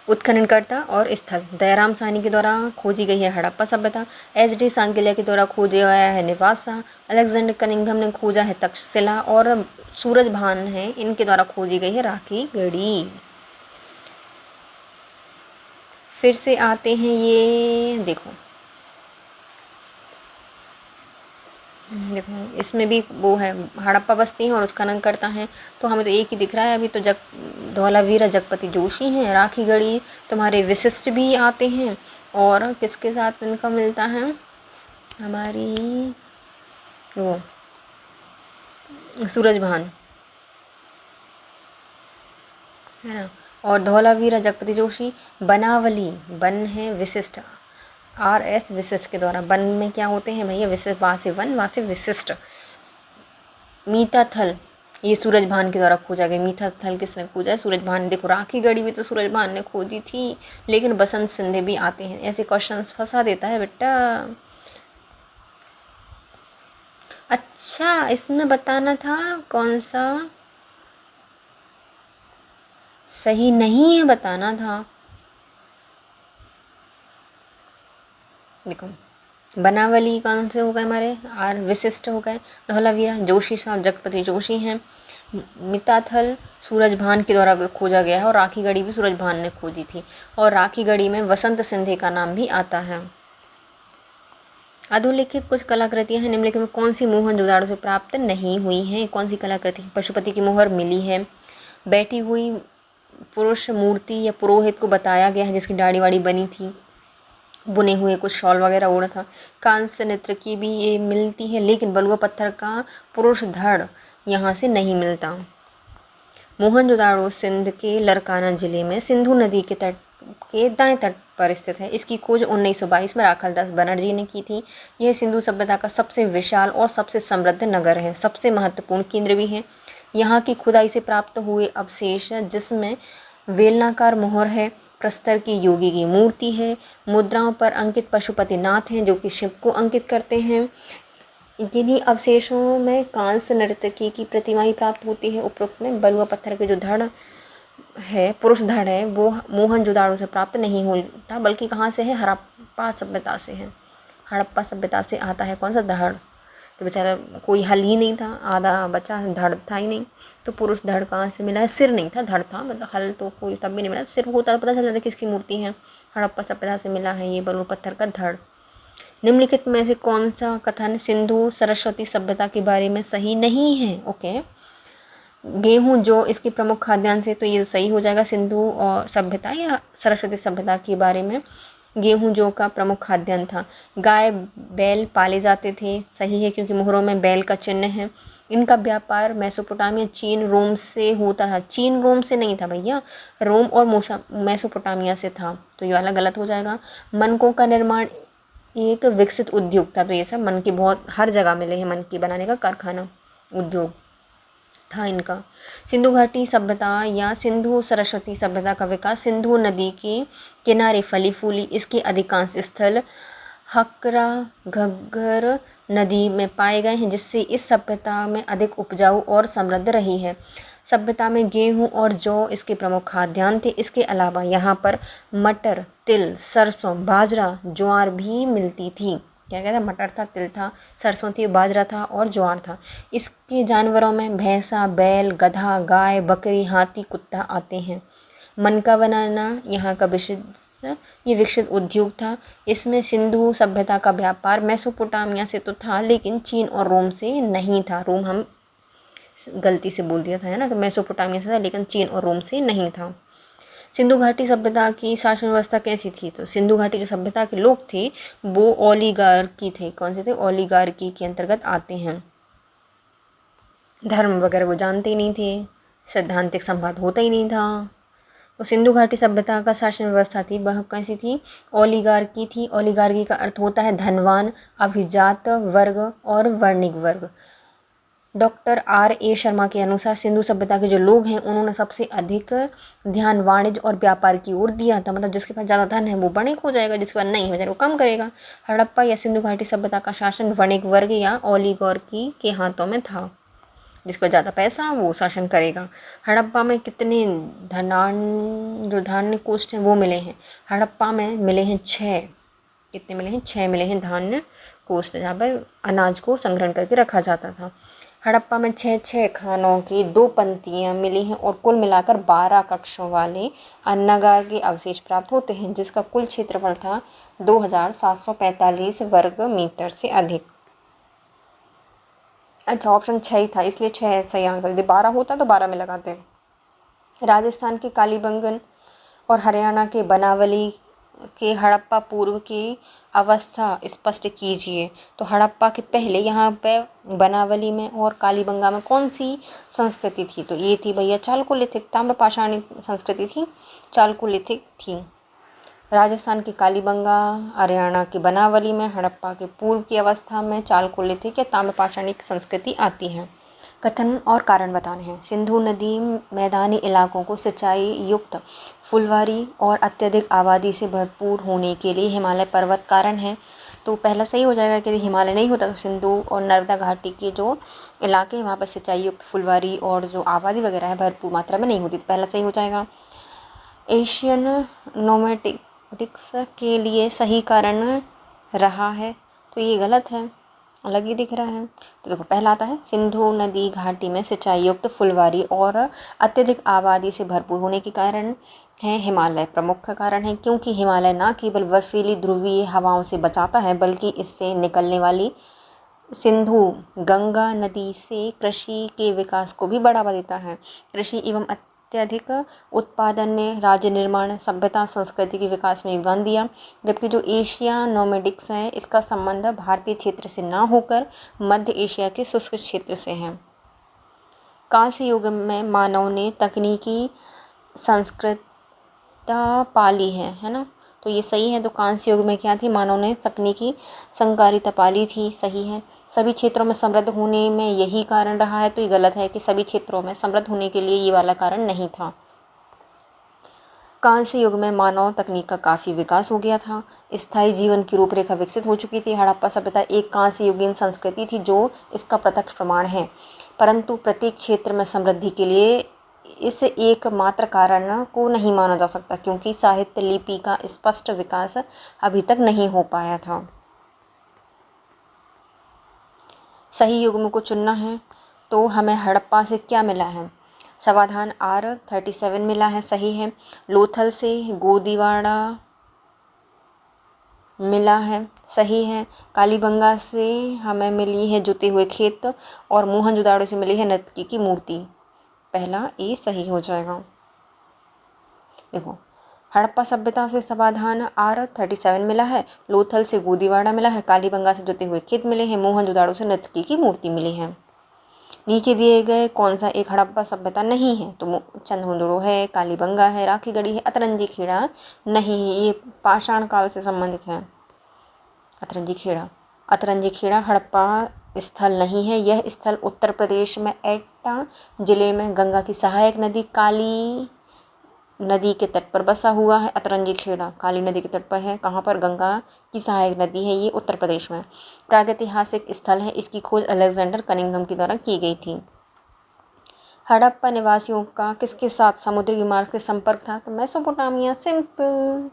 उत्खननकर्ता और स्थल दयाराम साहनी के द्वारा खोजी गई है हड़प्पा सभ्यता। HD सांकलिया के द्वारा खोजा गया है नेवासा। अलेक्जेंडर कनिंघम ने खोजा है तक्षशिला, और सूरजभान है इनके द्वारा खोजी गई है राखीगढ़ी। फिर से आते हैं ये देखो देखो इसमें भी वो है, हड़प्पा बस्ती है और उसका खनन करता है, तो हमें तो एक ही दिख रहा है अभी तो। धौलावीरा जगपति जोशी हैं। राखीगढ़ी तुम्हारे विशिष्ट भी आते हैं, और किसके साथ इनका मिलता है, हमारी वो सूरजभान है ना। और धौलावीरा जगपति जोशी बनावली, वन है विशिष्ट, RS विशिष्ट के द्वारा। वन में क्या होते हैं भैया, विशिष्ट, वहाँ से वन, वहाँ से विशिष्ट। मीताथल, ये सूरजभान के द्वारा खोजा गया। मीताथल किसने खोजा है, सूरजभान। देखो राखीगढ़ी भी तो सूरजभान ने खोजी थी, लेकिन बसंत सिंधे भी आते हैं। ऐसे क्वेश्चंस फंसा देता है बेटा। अच्छा इसमें बताना था कौन सा सही नहीं है, बताना था। देखो बनावली कौन से हो गए हमारे, आर विशिष्ट हो गए। धौलावीरा जोशी साहब जगपति जोशी हैं। मिताथल सूरजभान के द्वारा खोजा गया है, और राखीगढ़ी भी सूरजभान ने खोजी थी, और राखीगढ़ी में वसंत सिंधे का नाम भी आता है। अधोलिखित कुछ कलाकृतियां हैं, निम्नलिखित में कौन सी मोहनजोदाड़ो से प्राप्त नहीं हुई हैं। कौन सी कलाकृति, पशुपति की मोहर मिली है। बैठी हुई पुरुष मूर्ति या पुरोहित को बताया गया है, जिसकी दाढ़ी वाड़ी बनी थी, बुने हुए कुछ शॉल वगैरह ओढ़ा था। कांस्य नृत्य की भी ये मिलती है, लेकिन बलुआ पत्थर का पुरुष धड़ यहाँ से नहीं मिलता। मोहनजोदाड़ो सिंध के लरकाना जिले में सिंधु नदी के तट के दाएं तट पर स्थित है। इसकी खोज 1922 में राखालदास बनर्जी ने की थी। यह सिंधु सभ्यता का सबसे विशाल और सबसे समृद्ध नगर है, सबसे महत्वपूर्ण केंद्र भी है। यहाँ की खुदाई से प्राप्त हुए अवशेष, जिसमें वेलनाकार मोहर है, प्रस्तर की योगी की मूर्ति है, मुद्राओं पर अंकित पशुपतिनाथ हैं जो कि शिव को अंकित करते हैं। इन्हीं अवशेषों में कांस्य नर्तकी की प्रतिमाएं प्राप्त होती है। उपरोक्त में बलुआ पत्थर के जो धड़ है, पुरुष धड़ है, वो मोहनजोदाड़ो से प्राप्त नहीं होता, बल्कि कहाँ से है, हड़प्पा सभ्यता से है। हड़प्पा सभ्यता से आता है कौन सा, धड़। तो बेचारा कोई हल ही नहीं था, आधा बचा धड़ था ही नहीं, तो पुरुष धड़ कहाँ से मिला है, सिर नहीं था, धड़ था, मतलब हल तो कोई तब भी नहीं मिला, सिर होता तो पता चल जाता किसकी मूर्ति है। हड़प्पा सभ्यता से मिला है ये बलुआ पत्थर का धड़। निम्नलिखित में से कौन सा कथन सिंधु सरस्वती सभ्यता के बारे में सही नहीं है। ओके, गेहूं जो इसकी प्रमुख खाद्यान्न से, तो ये सही हो जाएगा सिंधु और सभ्यता या सरस्वती सभ्यता के बारे में। गेहूं जो का प्रमुख खाद्यान्न था। गाय बैल पाले जाते थे, सही है क्योंकि मोहरों में बैल का चिन्ह है। इनका व्यापार मेसोपोटामिया चीन रोम से होता था। चीन रोम से नहीं था भैया, रोम और मेसोपोटामिया से था, तो ये वाला गलत हो जाएगा। मनकों का निर्माण एक विकसित उद्योग था, तो ये सब मन की बहुत हर जगह मिले हैं, मन की बनाने का कारखाना उद्योग था इनका। सिंधु घाटी सभ्यता या सिंधु सरस्वती सभ्यता का विकास सिंधु नदी के किनारे फली फूली, इसके अधिकांश स्थल हकरा घग्गर नदी में पाए गए हैं, जिससे इस सभ्यता में अधिक उपजाऊ और समृद्ध रही है। सभ्यता में गेहूं और जौ इसके प्रमुख खाद्यान्न थे। इसके अलावा यहाँ पर मटर, तिल, सरसों, बाजरा, ज्वार भी मिलती थी। क्या कहता है, मटर था, तिल था, सरसों थी, बाजरा था और ज्वार था। इसके जानवरों में भैंसा, बैल, गधा, गाय, बकरी, हाथी, कुत्ता आते हैं। मनका बनाना यहाँ का ये विकसित उद्योग था। इसमें सिंधु सभ्यता का व्यापार मेसोपोटामिया से तो था, लेकिन चीन और रोम से नहीं था। रोम हम गलती से बोल दिया था, है ना, तो मेसोपोटामिया से था, लेकिन चीन और रोम से नहीं था। सिंधु घाटी सभ्यता की शासन व्यवस्था कैसी थी, तो सिंधु घाटी जो सभ्यता के लोग थे वो ओलिगार्की थे। कौन से थे, ओलिगार्की के अंतर्गत आते हैं। धर्म वगैरह वो जानते ही नहीं थे, सैद्धांतिक संवाद होता ही नहीं था। तो सिंधु घाटी सभ्यता का शासन व्यवस्था थी वह कैसी थी, ओलिगार्की थी। ओलिगार्की का अर्थ होता है धनवान, अभिजात वर्ग और वर्णिक वर्ग। डॉक्टर RA शर्मा के अनुसार सिंधु सभ्यता के जो लोग हैं उन्होंने सबसे अधिक ध्यान वाणिज्य और व्यापार की ओर दिया था। मतलब जिसके पास ज़्यादा धन है वो वणिक हो जाएगा, जिसके पास नहीं है वो कम करेगा। हड़प्पा या सिंधु घाटी सभ्यता का शासन वणिक वर्ग या ओलिगार्की के हाथों में था। जिसके पास ज़्यादा पैसा वो शासन करेगा। हड़प्पा में कितने जो धान्य कोष्ठ हैं वो मिले हैं, हड़प्पा में मिले हैं 6। कितने मिले हैं, 6 मिले हैं धान्य कोष्ठ, जहाँ पर अनाज को संग्रहण करके रखा जाता था। हड़प्पा में 6 खानों की 2 पंक्तियाँ मिली हैं और कुल मिलाकर 12 कक्षों वाले अन्नागार के अवशेष प्राप्त होते हैं, जिसका कुल क्षेत्रफल था 2745 वर्ग मीटर से अधिक। अच्छा, ऑप्शन 6 ही था, इसलिए 6 सही आंसर। यदि 12 होता तो 12 में लगाते। राजस्थान के कालीबंगन और हरियाणा के बनावली के हड़प्पा पूर्व की अवस्था स्पष्ट कीजिए। तो हड़प्पा के पहले यहाँ पे बनावली में और कालीबंगा में कौन सी संस्कृति थी? तो ये थी भैया चालकोलिथिक, ताम्रपाषाणी संस्कृति थी, चालकोलिथिक थी। राजस्थान के कालीबंगा, हरियाणा के बनावली में हड़प्पा के पूर्व की अवस्था में चालकोलिथिक या ताम्रपाषाणी संस्कृति आती है। कथन और कारण बताने हैं। सिंधु नदी मैदानी इलाकों को सिंचाई युक्त फुलवारी और अत्यधिक आबादी से भरपूर होने के लिए हिमालय पर्वत कारण है। तो पहला सही हो जाएगा कि हिमालय नहीं होता तो सिंधु और नर्मदा घाटी के जो इलाके हैं वहाँ पर सिंचाई युक्त फुलवारी और जो आबादी वगैरह है भरपूर मात्रा में नहीं होती, तो पहला सही हो जाएगा। एशियन नोमैटिक्स के लिए सही कारण रहा है, तो ये गलत है, अलग ही दिख रहा है। तो देखो पहला आता है सिंधु नदी घाटी में सिंचाई युक्त फुलवारी और अत्यधिक आबादी से भरपूर होने के कारण है हिमालय प्रमुख कारण है, क्योंकि हिमालय न केवल बर्फीली ध्रुवीय हवाओं से बचाता है बल्कि इससे निकलने वाली सिंधु गंगा नदी से कृषि के विकास को भी बढ़ावा देता है। कृषि एवं अत्यधिक उत्पादन ने राज्य निर्माण, सभ्यता, संस्कृति के विकास में योगदान दिया। जबकि जो एशिया नोमैडिक्स है इसका संबंध भारतीय क्षेत्र से न होकर मध्य एशिया के शुष्क क्षेत्र से है। कांस्य युग में मानव ने तकनीकी संस्कृतता पाली है ना, तो ये सही है। तो कांस्य युग में क्या थी? मानव ने तकनीकी संकारिता पाली थी, सही है। सभी क्षेत्रों में समृद्ध होने में यही कारण रहा है, तो ये गलत है कि सभी क्षेत्रों में समृद्ध होने के लिए ये वाला कारण नहीं था। कांस्य युग में मानव तकनीक का काफ़ी विकास हो गया था, स्थायी जीवन की रूपरेखा विकसित हो चुकी थी। हड़प्पा सभ्यता एक कांस्य युगीन संस्कृति थी जो इसका प्रत्यक्ष प्रमाण है, परंतु प्रत्येक क्षेत्र में समृद्धि के लिए इस एकमात्र कारण को नहीं माना जा सकता, क्योंकि साहित्य लिपि का स्पष्ट विकास अभी तक नहीं हो पाया था। सही युग्म को चुनना है, तो हमें हड़प्पा से क्या मिला है? समाधान R37 मिला है, सही है। लोथल से गोदीवाड़ा मिला है, सही है। कालीबंगा से हमें मिली है जुते हुए खेत और मोहनजोदाड़ो से मिली है नर्तकी की मूर्ति, पहला ए सही हो जाएगा। देखो हड़प्पा सभ्यता से समाधान R37 मिला है, लोथल से गोदीवाड़ा मिला है, कालीबंगा से जुते हुए खेत मिले हैं, मोहनजोदाड़ो से नर्तकी की मूर्ति मिली है। नीचे दिए गए कौन सा एक हड़प्पा सभ्यता नहीं है? तो चंदहुंदड़ो है, कालीबंगा है, राखीगढ़ी है, अतरंजी खेड़ा नहीं है, ये पाषाण काल से संबंधित है। अतरंजी खेड़ा हड़प्पा स्थल नहीं है, यह स्थल उत्तर प्रदेश में एटा जिले में गंगा की सहायक नदी काली नदी के तट पर बसा हुआ है। अतरंजी खेड़ा काली नदी के तट पर है, कहाँ पर? गंगा की सहायक नदी है, ये उत्तर प्रदेश में। प्रागैतिहासिक स्थल है, इसकी खोज अलेक्जेंडर कनिंघम के द्वारा की गई थी। हड़प्पा निवासियों का किसके साथ समुद्री मार्ग से संपर्क था? तो मेसोपोटामिया, सिंपल।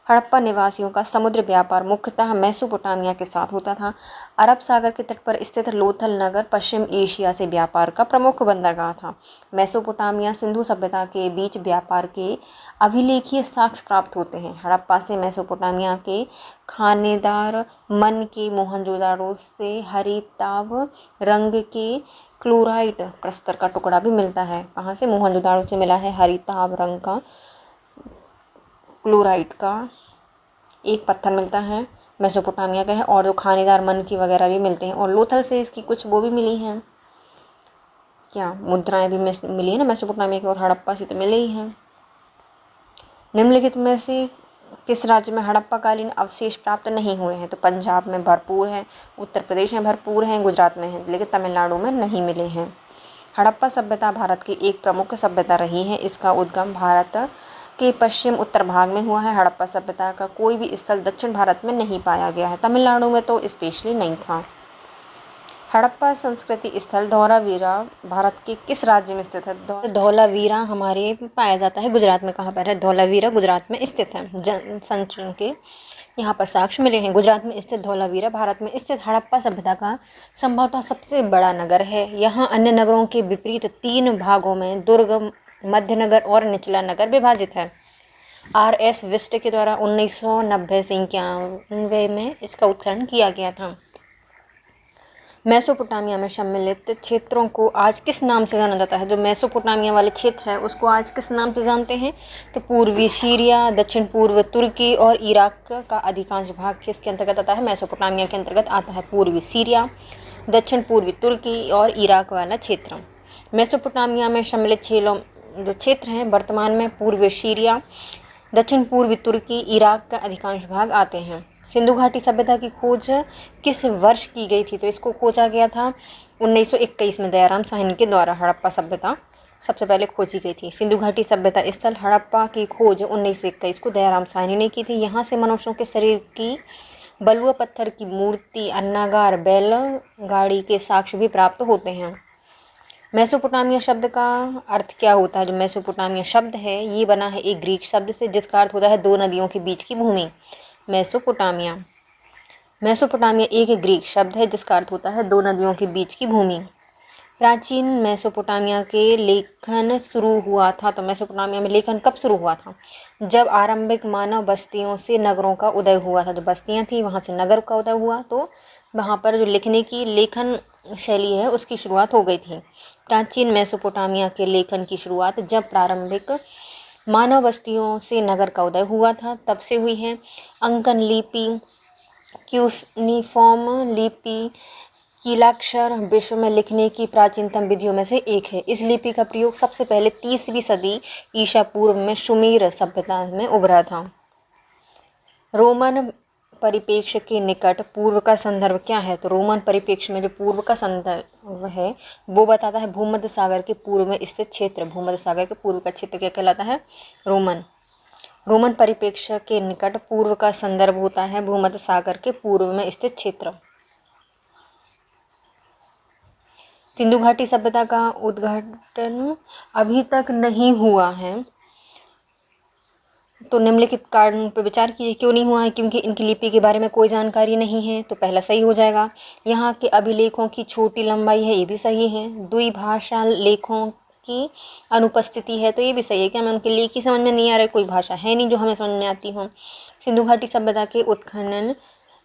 हड़प्पा निवासियों का समुद्र व्यापार मुख्यतः मेसोपोटामिया के साथ होता था। अरब सागर के तट पर स्थित लोथल नगर पश्चिम एशिया से व्यापार का प्रमुख बंदरगाह था। मेसोपोटामिया सिंधु सभ्यता के बीच व्यापार के अभिलेखीय साक्ष्य प्राप्त होते हैं। हड़प्पा से मेसोपोटामिया के खानेदार मन के मोहनजोदाड़ो से हरिताभ रंग के क्लोराइट प्रस्तर का टुकड़ा भी मिलता है। कहाँ से? मोहनजोदाड़ो से मिला है हरिताभ रंग का क्लोराइट का एक पत्थर मिलता है, मेसोपोटामिया का है। और जो खानेदार मन की वगैरह भी मिलते हैं, और लोथल से इसकी कुछ वो भी मिली हैं, क्या मुद्राएं भी मिली है ना मेसोपोटामिया की, और हड़प्पा से तो मिले ही हैं। निम्नलिखित में से किस राज्य में हड़प्पाकालीन अवशेष प्राप्त नहीं हुए हैं? तो पंजाब में भरपूर हैं, उत्तर प्रदेश में भरपूर हैं, गुजरात में हैं, लेकिन तमिलनाडु में नहीं मिले हैं। हड़प्पा सभ्यता भारत की एक प्रमुख सभ्यता रही है। इसका उद्गम भारत के पश्चिम उत्तर भाग में हुआ है। हड़प्पा सभ्यता का कोई भी स्थल दक्षिण भारत में नहीं पाया गया है, तमिलनाडु में तो स्पेशली नहीं था। हड़प्पा संस्कृति स्थल धौलावीरा भारत के किस राज्य में स्थित है? धौलावीरा हमारे पाया जाता है गुजरात में। कहाँ पर है? धौलावीरा गुजरात में स्थित है। जनसंचरण के यहाँ पर साक्ष्य मिले हैं। गुजरात में स्थित धौलावीरा भारत में स्थित हड़प्पा सभ्यता का संभवतः सबसे बड़ा नगर है। यहाँ अन्य नगरों के विपरीत 3 भागों में दुर्ग, मध्य नगर और निचला नगर विभाजित है। R.S. विस्ट के द्वारा 1990 से 91 में इसका उत्खनन किया गया था। मेसोपोटामिया में सम्मिलित क्षेत्रों को आज किस नाम से जाना जाता है? जो मेसोपोटामिया वाले क्षेत्र है उसको आज किस नाम से जानते हैं? तो पूर्वी सीरिया, दक्षिण पूर्व तुर्की और इराक का अधिकांश भाग किसके अंतर्गत आता है? मेसोपोटामिया के अंतर्गत आता है। पूर्वी सीरिया, दक्षिण पूर्वी तुर्की और इराक वाला क्षेत्र। मेसोपोटामिया में सम्मिलित जो क्षेत्र हैं वर्तमान में पूर्वी सीरिया, दक्षिण पूर्वी तुर्की, इराक का अधिकांश भाग आते हैं। सिंधु घाटी सभ्यता की खोज किस वर्ष की गई थी? तो इसको खोजा गया था 1921 में दयाराम साहनी के द्वारा। हड़प्पा सभ्यता सबसे पहले खोजी गई थी। सिंधु घाटी सभ्यता स्थल हड़प्पा की खोज 1921 को दयाराम साहनी ने की थी। यहाँ से मनुष्यों के शरीर की बलुआ पत्थर की मूर्ति, अन्नागार, बैलगाड़ी के साक्ष्य भी प्राप्त होते हैं। मेसोपोटामिया शब्द का अर्थ क्या होता है? जो मेसोपोटामिया शब्द है ये बना है एक ग्रीक शब्द से जिसका अर्थ होता है दो नदियों के बीच की भूमि। मेसोपोटामिया एक ग्रीक शब्द है जिसका अर्थ होता है दो नदियों के बीच की भूमि। प्राचीन मेसोपोटामिया के लेखन शुरू हुआ था। तो मेसोपोटामिया में लेखन कब शुरू हुआ था? जब आरंभिक मानव बस्तियों से नगरों का उदय हुआ था। जो बस्तियां थी वहां से नगर का उदय हुआ तो वहां पर जो लिखने की लेखन शैली है उसकी शुरुआत हो गई थी। प्राचीन मेसोपोटामिया के लेखन की शुरुआत जब प्रारंभिक मानव बस्तियों से नगर का उदय हुआ था तब से हुई है। अंकन लिपि, क्यूनिफॉर्म लिपि, कीलाक्षर विश्व में लिखने की प्राचीनतम विधियों में से एक है। इस लिपि का प्रयोग सबसे पहले 30वीं सदी ईसा पूर्व में सुमेर सभ्यता में उभरा था। रोमन परिप्रेक्ष्य के निकट पूर्व का संदर्भ क्या है? तो रोमन परिप्रेक्ष्य में जो पूर्व का संदर्भ है वो बताता है भूमध्य सागर के पूर्व में स्थित क्षेत्र। भूमध्य सागर के पूर्व का क्षेत्र क्या कहलाता है? रोमन परिप्रेक्ष्य के निकट पूर्व का संदर्भ होता है भूमध्य सागर के पूर्व में स्थित क्षेत्र। सिंधु घाटी सभ्यता का उद्घाटन अभी तक नहीं हुआ है। तो निम्नलिखित कारण पर विचार कीजिए क्यों नहीं हुआ है? क्योंकि इनकी लिपि के बारे में कोई जानकारी नहीं है। तो पहला सही हो जाएगा। यहाँ के अभिलेखों की छोटी लंबाई है, ये भी सही है। द्विभाषा लेखों की अनुपस्थिति है, तो ये भी सही है कि हमें उनके लेख ही समझ में नहीं आ रहा, कोई भाषा है नहीं जो हमें समझ में आती हो। सिंधु घाटी सभ्यता के उत्खनन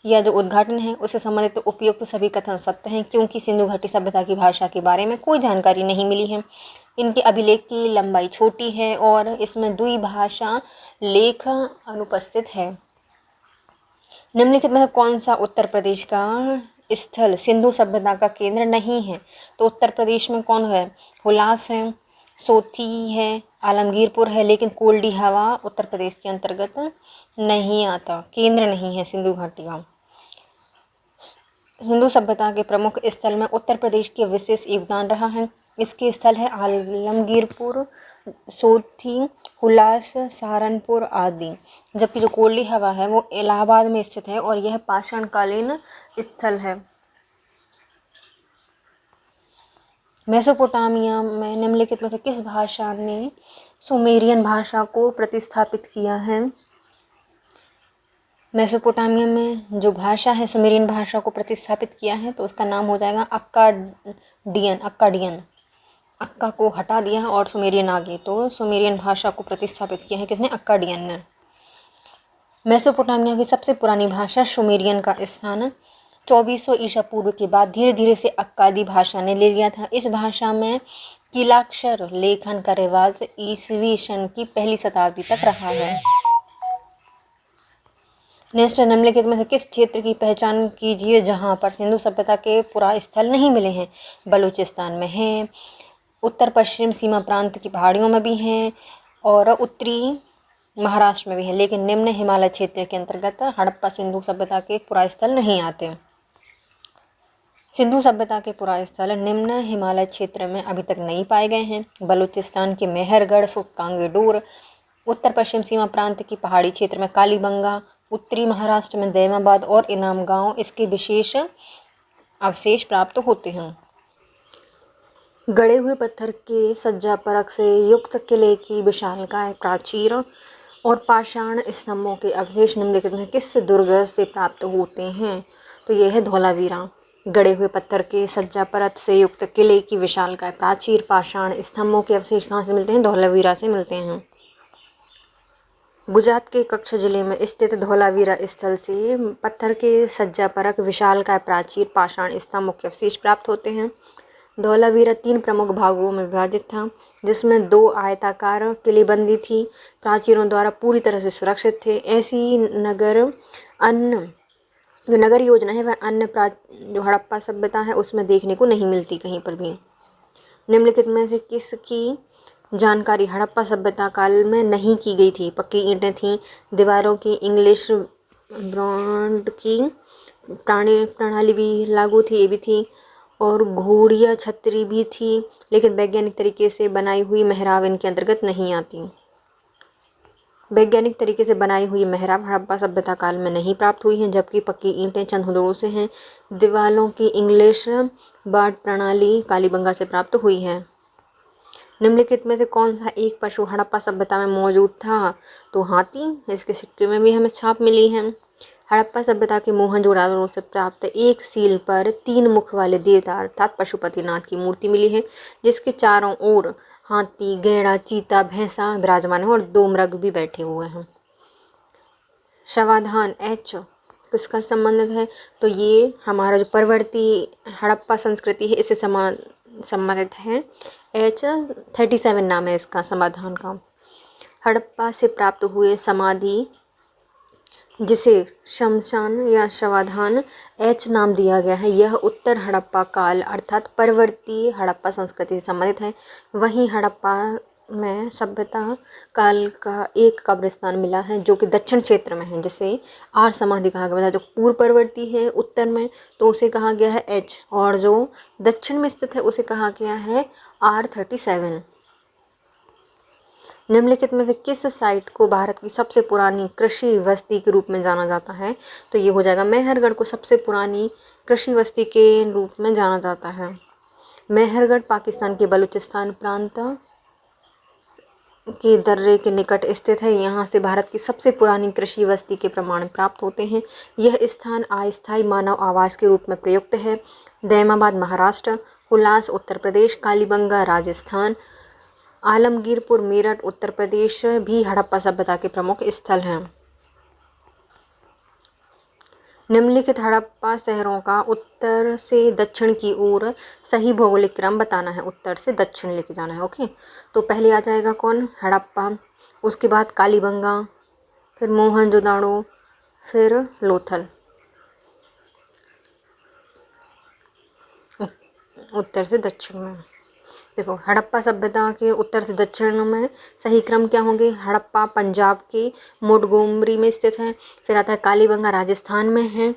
या जो उद्घाटन है उससे संबंधित उपयुक्त सभी कथन सत्य हैं क्योंकि सिंधु घाटी सभ्यता की भाषा के बारे में कोई जानकारी नहीं मिली है। इनके अभिलेख की लंबाई छोटी है और इसमें द्विभाषा लेख अनुपस्थित है। निम्नलिखित में कौन सा उत्तर प्रदेश का स्थल सिंधु सभ्यता का केंद्र नहीं है? तो उत्तर प्रदेश में कौन है? हुलास है, सोथी है, आलमगीरपुर है, लेकिन कोल्डी हवा उत्तर प्रदेश के अंतर्गत नहीं आता, केंद्र नहीं है सिंधु घाटी का। सिंधु सभ्यता के प्रमुख स्थल में उत्तर प्रदेश के विशेष योगदान रहा है। इसके स्थल है आलमगीरपुर, सोथी, हुलास, सहारनपुर आदि। जबकि जो कोल्डी हवा है वो इलाहाबाद में स्थित है और यह पाषाणकालीन स्थल है। मेसोपोटामिया में निम्नलिखित में से किस भाषा ने सुमेरियन भाषा को प्रतिस्थापित किया है? मेसोपोटामिया में जो भाषा है सुमेरियन भाषा को प्रतिस्थापित किया है तो उसका नाम हो जाएगा अक्काडियन। अक्का को हटा दिया और सुमेरियन आ गई, तो सुमेरियन भाषा को प्रतिस्थापित किया है किसने? अक्काडियन ने। मेसोपोटामिया की सबसे पुरानी भाषा सुमेरियन का स्थान 2400 ईसा पूर्व के बाद धीरे धीरे से अक्कादी भाषा ने ले लिया था। इस भाषा में कीलाक्षर लेखन का रिवाज ईसवी सन की पहली शताब्दी तक रहा है। नेक्स्ट, निम्नलिखित में से किस क्षेत्र की पहचान कीजिए जहां पर सिंधु सभ्यता के पुरा स्थल नहीं मिले हैं? बलूचिस्तान में है, उत्तर पश्चिम सीमा प्रांत की पहाड़ियों में भी हैं और उत्तरी महाराष्ट्र में भी है, लेकिन निम्न हिमालय क्षेत्र के अंतर्गत हड़प्पा सिंधु सभ्यता के पुरा स्थल नहीं आते। सिंधु सभ्यता के पुरा स्थल निम्न हिमालय क्षेत्र में अभी तक नहीं पाए गए हैं। बलूचिस्तान के मेहरगढ़, सुकांगेडोर, उत्तर पश्चिम सीमा प्रांत की पहाड़ी क्षेत्र में कालीबंगा, उत्तरी महाराष्ट्र में दैमाबाद और इनाम गांव इसके विशेष अवशेष प्राप्त होते हैं। गड़े हुए पत्थर के सज्जा परख से युक्त किले की विशालकाय प्राचीर और पाषाण स्तंभों के अवशेष निम्नलिखित में किस दुर्ग से प्राप्त होते हैं? तो यह है धौलावीरा। गड़े हुए पत्थर के सज्जा परत से युक्त किले की विशालकाय प्राचीर पाषाण स्तंभों के अवशेष कहाँ से मिलते हैं? धौलावीरा से मिलते हैं। गुजरात के कच्छ जिले में स्थित धौलावीरा स्थल से पत्थर के सज्जा परक विशालकाय प्राचीर पाषाण स्तंभ मुख्य अवशेष प्राप्त होते हैं। धौलावीरा 3 प्रमुख भागों में विभाजित था, जिसमें 2 आयताकार किलेबंदी थी, प्राचीरों द्वारा पूरी तरह से सुरक्षित थे। ऐसी जो नगर योजना है वह अन्य जो हड़प्पा सभ्यता है उसमें देखने को नहीं मिलती कहीं पर भी। निम्नलिखित में से किसकी जानकारी हड़प्पा सभ्यता काल में नहीं की गई थी? पक्की ईंटें थीं, दीवारों की इंग्लिश ब्रॉन्ड की प्रणाली भी लागू थी, ये भी थी, और घोड़िया छतरी भी थी, लेकिन वैज्ञानिक तरीके से बनाई हुई मेहराब इनके अंतर्गत नहीं आती। वैज्ञानिक तरीके से बनाई हुई मेहराब हड़प्पा सभ्यता काल में नहीं प्राप्त हुई हैं, जबकि पक्की ईंटें चंद हथौड़ों से हैं। दीवारों की इंग्लिश बाट प्रणाली कालीबंगा से प्राप्त हुई है। निम्नलिखित में से कौन सा एक पशु हड़प्पा सभ्यता में मौजूद था? तो हाथी, इसके सिक्के में भी हमें छाप मिली है। हड़प्पा सभ्यता के मोहनजोदाड़ो से प्राप्त एक सील पर 3 मुख वाले देवता अर्थात पशुपतिनाथ की मूर्ति मिली है, जिसके चारों ओर हाथी, गैंडा, चीता, भैंसा विराजमान है और 2 मृग भी बैठे हुए हैं। शवाधान H किसका संबंधित है? तो ये हमारा जो परवर्ती हड़प्पा संस्कृति है इससे संबंधित है। H37 नाम है इसका समाधान का। हड़प्पा से प्राप्त हुए समाधि, जिसे शमशान या शवाधान H नाम दिया गया है, यह उत्तर हड़प्पा काल अर्थात परवर्ती हड़प्पा संस्कृति से संबंधित है। वहीं हड़प्पा में सभ्यता काल का एक कब्रिस्तान मिला है जो कि दक्षिण क्षेत्र में है, जिसे आर्य समाधि कहा गया है। जो पूर्व परवर्ती है उत्तर में तो उसे कहा गया है H, और जो दक्षिण में स्थित है उसे कहा गया है R37। निम्नलिखित में से किस साइट को भारत की सबसे पुरानी कृषि बस्ती के रूप में जाना जाता है? तो ये हो जाएगा मेहरगढ़ को सबसे पुरानी कृषि बस्ती के रूप में जाना जाता है। मेहरगढ़ पाकिस्तान के बलूचिस्तान प्रांत के दर्रे के निकट स्थित है। यहाँ से भारत की सबसे पुरानी कृषि बस्ती के प्रमाण प्राप्त होते हैं। यह स्थान अस्थायी मानव आवास के रूप में प्रयुक्त है। दैमाबाद महाराष्ट्र, हुलास उत्तर प्रदेश, कालीबंगा राजस्थान, आलमगीरपुर मेरठ उत्तर प्रदेश भी हड़प्पा सभ्यता के प्रमुख स्थल हैं। निम्नलिखित हड़प्पा शहरों का उत्तर से दक्षिण की ओर सही भौगोलिक क्रम बताना है। उत्तर से दक्षिण लेके जाना है। ओके, तो पहले आ जाएगा कौन? हड़प्पा, उसके बाद कालीबंगा, फिर मोहनजोदाड़ो, फिर लोथल। उत्तर से दक्षिण में देखो, हड़प्पा सभ्यता के उत्तर से दक्षिण में सही क्रम क्या होंगे? हड़प्पा पंजाब के मोंटगोमरी में स्थित है। फिर आता है कालीबंगा राजस्थान में है।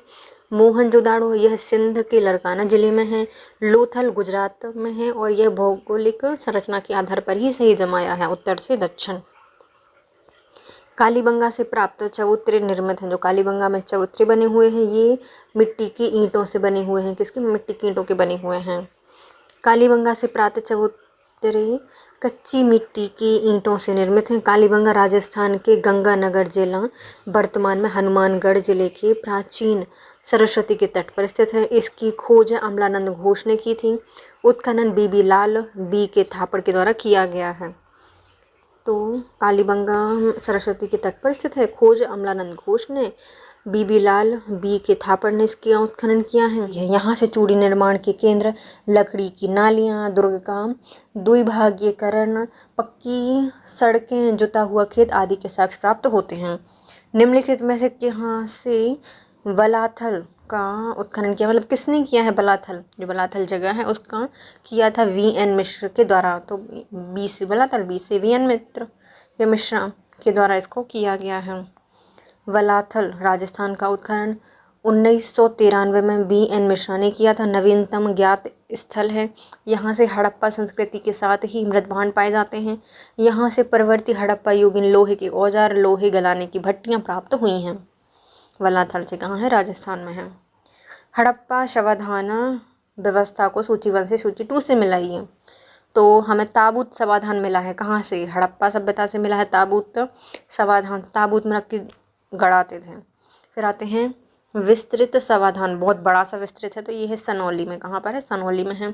मोहनजोदाड़ो यह सिंध के लड़काना जिले में है। लोथल गुजरात में है और यह भौगोलिक संरचना के आधार पर ही सही जमाया है उत्तर से दक्षिण। कालीबंगा से प्राप्त चबूतरे निर्मित हैं। जो कालीबंगा में चबूतरे बने हुए हैं ये मिट्टी की ईंटों से बने हुए हैं। किसके? मिट्टी की ईंटों के बने हुए हैं। कालीबंगा से प्राप्त चबूतरे कच्ची मिट्टी की ईंटों से निर्मित हैं। कालीबंगा राजस्थान के गंगानगर जिला वर्तमान में हनुमानगढ़ जिले के प्राचीन सरस्वती के तट पर स्थित है। इसकी खोज अमलानंद घोष ने की थी। उत्खनन बीबी लाल बी के थापड़ के द्वारा किया गया है। तो कालीबंगा सरस्वती के तट पर स्थित है। खोज अमलानंद घोष ने, बीबी लाल बी के थापड़ ने इसका उत्खनन किया है। यहाँ से चूड़ी निर्माण के केंद्र, लकड़ी की नालियाँ, दुर्ग का द्विभागीकरण, पक्की सड़कें, जुता हुआ खेत आदि के साक्ष्य प्राप्त होते हैं। निम्नलिखित में से यहाँ से बलाथल का उत्खनन किया, मतलब किसने किया है? बलाथल, जो बलाथल जगह है उसका किया था VN मिश्र के द्वारा। तो बी से बलाथल, बी से VN मित्र या मिश्रा के द्वारा इसको किया गया है। वलाथल राजस्थान का उत्खनन 1993 में VN मिश्रा ने किया था। नवीनतम ज्ञात स्थल है। यहाँ से हड़प्पा संस्कृति के साथ ही मृत भांड पाए जाते हैं। यहाँ से परवर्ती हड़प्पा युगीन लोहे के औजार, लोहे गलाने की भट्टियाँ प्राप्त हुई हैं। वलाथल से कहाँ है? राजस्थान में है। हड़प्पा शवाधान व्यवस्था को सूची 1 से सूची 2 से मिलाइए। तो हमें ताबूत समाधान मिला है। कहाँ से? हड़प्पा सभ्यता से मिला है ताबूत समाधान। ताबूत में रख के गड़ाते थे। फिर आते हैं विस्तृत समाधान बहुत बड़ा सा विस्तृत है, तो ये है सनौली में। कहाँ पर है? सनौली में है।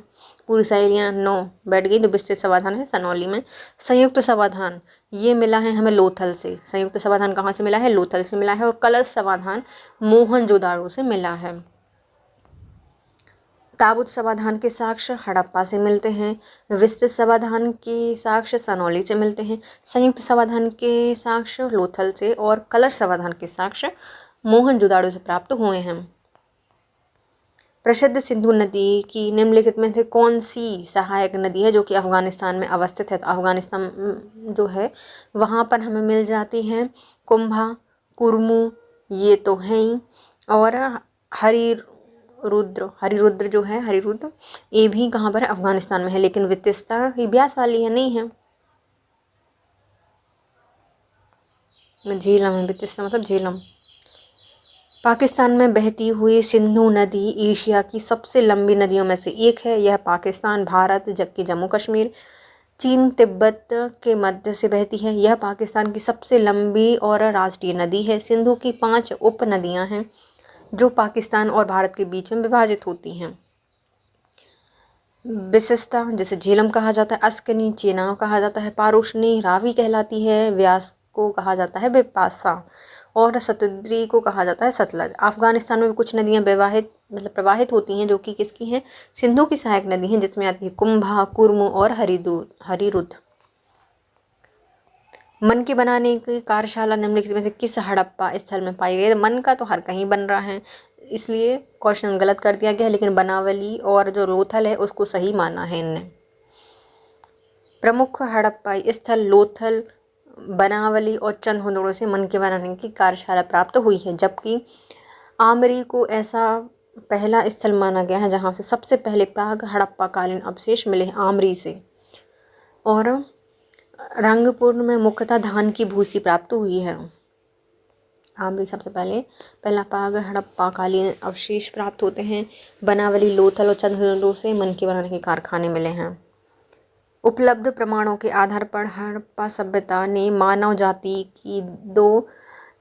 पूरी सहेलियाँ 9 बैठ गई, तो विस्तृत समाधान है सनौली में। संयुक्त समाधान ये मिला है हमें लोथल से। संयुक्त समाधान कहाँ से मिला है? लोथल से मिला है। और कलश समाधान मोहनजोदाड़ो से मिला है। ताबूत समाधान के साक्ष्य हड़प्पा से मिलते हैं। विस्तृत समाधान के साक्ष्य सनौली से मिलते हैं। संयुक्त समाधान के साक्ष्य लोथल से और कलश समाधान के साक्ष्य मोहनजोदाड़ो से प्राप्त हुए हैं। प्रसिद्ध सिंधु नदी की निम्नलिखित में से कौन सी सहायक नदी है जो कि अफगानिस्तान में अवस्थित है? तो अफगानिस्तान जो है वहाँ पर हमें मिल जाती है कुंभा, कुरमू, ये तो हैं ही, और हरिरुद्र जो है, हरिरुद्र ये भी कहाँ पर है? अफगानिस्तान में है। लेकिन वित्तिस्ता ही ब्यास वाली है, नहीं है। झेलम है, वित्तिस्ता मतलब झेलम। पाकिस्तान में बहती हुई सिंधु नदी एशिया की सबसे लंबी नदियों में से एक है। यह पाकिस्तान, भारत, जबकि जम्मू कश्मीर, चीन, तिब्बत के मध्य से बहती है। यह पाकिस्तान की सबसे लंबी और राष्ट्रीय नदी है। सिंधु की 5 उप नदियाँ हैं जो पाकिस्तान और भारत के बीच में विभाजित होती हैं। विशिष्टा जिसे झेलम कहा जाता है, अस्कनी चेनाब कहा जाता है, पारुष्णी रावी कहलाती है, व्यास को कहा जाता है बिपाशा, और सतुद्री को कहा जाता है सतलज। अफगानिस्तान में कुछ नदियां प्रवाहित होती हैं जो कि किसकी हैं? सिंधु की सहायक नदी हैं, जिसमें आती है कुंभा, कुरमू और हरिरुद्र। मन के बनाने की कार्यशाला निम्नलिखित में से किस हड़प्पा स्थल में पाई गई? मन का तो हर कहीं बन रहा है, इसलिए क्वेश्चन गलत कर दिया गया है, लेकिन बनावली और जो लोथल है उसको सही माना है इनने। प्रमुख हड़प्पा स्थल लोथल, बनावली और चंदहुदड़ो से मन के बनाने की कार्यशाला प्राप्त हुई है, जबकि आमरी को ऐसा पहला स्थल माना गया है जहाँ से सबसे पहले प्राग हड़प्पा कालीन अवशेष मिले हैं, आमरी से। और रंगपुर में मुख्यतः धान की भूसी प्राप्त हुई है। आमरी सबसे पहला प्राग हड़प्पा कालीन अवशेष प्राप्त होते हैं। बनावली, लोथल और चंदहुदड़ो से मन के बनाने के कारखाने मिले हैं। उपलब्ध प्रमाणों के आधार पर हड़प्पा सभ्यता ने मानव जाति की 2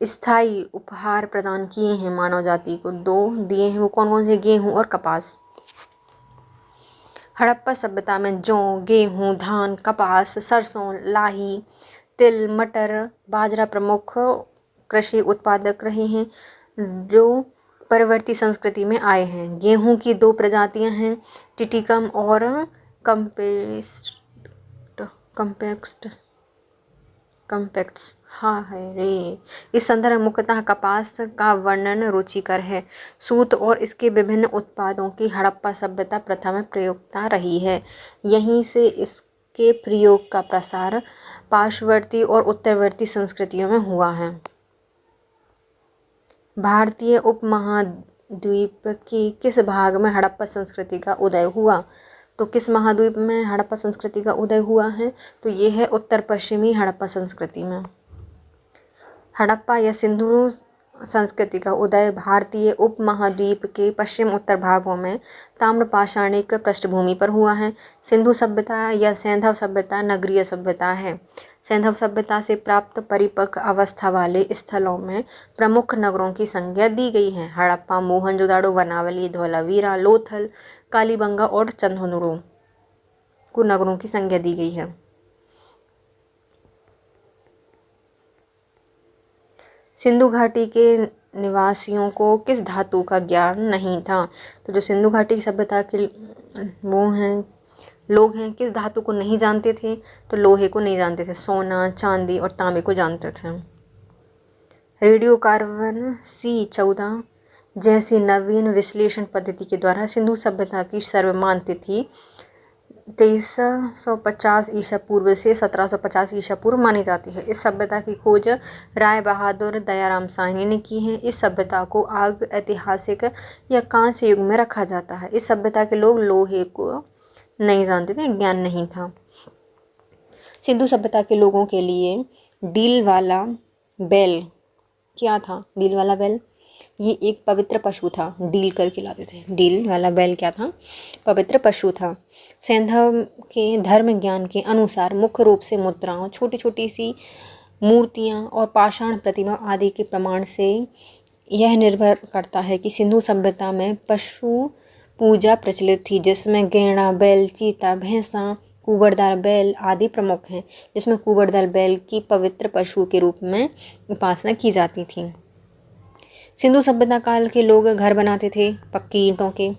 स्थायी उपहार प्रदान किए हैं। मानव जाति को 2 दिए हैं, वो कौन कौन से? गेहूं और कपास। हड़प्पा सभ्यता में जौ, गेहूं, धान, कपास, सरसों, लाही, तिल, मटर, बाजरा प्रमुख कृषि उत्पादक रहे हैं जो परवर्ती संस्कृति में आए हैं। गेहूं की 2 प्रजातियां हैं, टिटिकम और कम्पेक्ट्स। हाँ है रे। इस संदर्भ में मुख्यतः कपास का वर्णन रुचिकर है। सूत और इसके विभिन्न उत्पादों की हड़प्पा सभ्यता प्रथम प्रयोक्ता रही है। यहीं से इसके प्रयोग का प्रसार पार्श्ववर्ती और उत्तरवर्ती संस्कृतियों में हुआ है। भारतीय उपमहाद्वीप के किस भाग में हड़प्पा संस्कृति का उदय हुआ? तो किस महाद्वीप में हड़प्पा संस्कृति का उदय हुआ है? तो ये है उत्तर पश्चिमी हड़प्पा संस्कृति में। हड़प्पा या सिंधु संस्कृति का उदय भारतीय उपमहाद्वीप के पश्चिम उत्तर भागों में ताम्रपाषाणिक पृष्ठभूमि पर हुआ है। सिंधु सभ्यता या सैंधव सभ्यता नगरीय सभ्यता है। सैंधव सभ्यता से प्राप्त परिपक्व अवस्था वाले स्थलों में प्रमुख नगरों की संज्ञा दी गई है। हड़प्पा, मोहनजोदाड़ो, बनावली, धौलावीरा, लोथल, कालीबंगा और चंदहुदड़ो को नगरों की संज्ञा दी गई है। सिंधु घाटी के निवासियों को किस धातु का ज्ञान नहीं था? तो जो सिंधु घाटी की सभ्यता के लोग हैं किस धातु को नहीं जानते थे? तो लोहे को नहीं जानते थे, सोना, चांदी और तांबे को जानते थे। रेडियो कार्बन C14 जैसी नवीन विश्लेषण पद्धति के द्वारा सिंधु सभ्यता की सर्वमान्य तिथि 2350 ईसा पूर्व से 1750 ईसा पूर्व मानी जाती है। इस सभ्यता की खोज राय बहादुर दयाराम साहनी ने की है। इस सभ्यता को आग ऐतिहासिक या कांस्य युग में रखा जाता है। इस सभ्यता के लोग लोहे को नहीं जानते थे, ज्ञान नहीं था। सिंधु सभ्यता के लोगों के लिए डील वाला बैल क्या था? डील वाला बैल ये एक पवित्र पशु था। डील करके लाते थे। डील वाला बैल क्या था? पवित्र पशु था। सैंधव के धर्म ज्ञान के अनुसार मुख्य रूप से मुद्राओं, छोटी छोटी सी मूर्तियाँ और पाषाण प्रतिमा आदि के प्रमाण से यह निर्भर करता है कि सिंधु सभ्यता में पशु पूजा प्रचलित थी, जिसमें गैंडा, बैल, चीता, भैंसा, कुबड़दार बैल आदि प्रमुख हैं, जिसमें कुबड़दार बैल की पवित्र पशु के रूप में उपासना की जाती थी। सिंधु सभ्यता काल के लोग घर बनाते थे पक्की ईंटों के।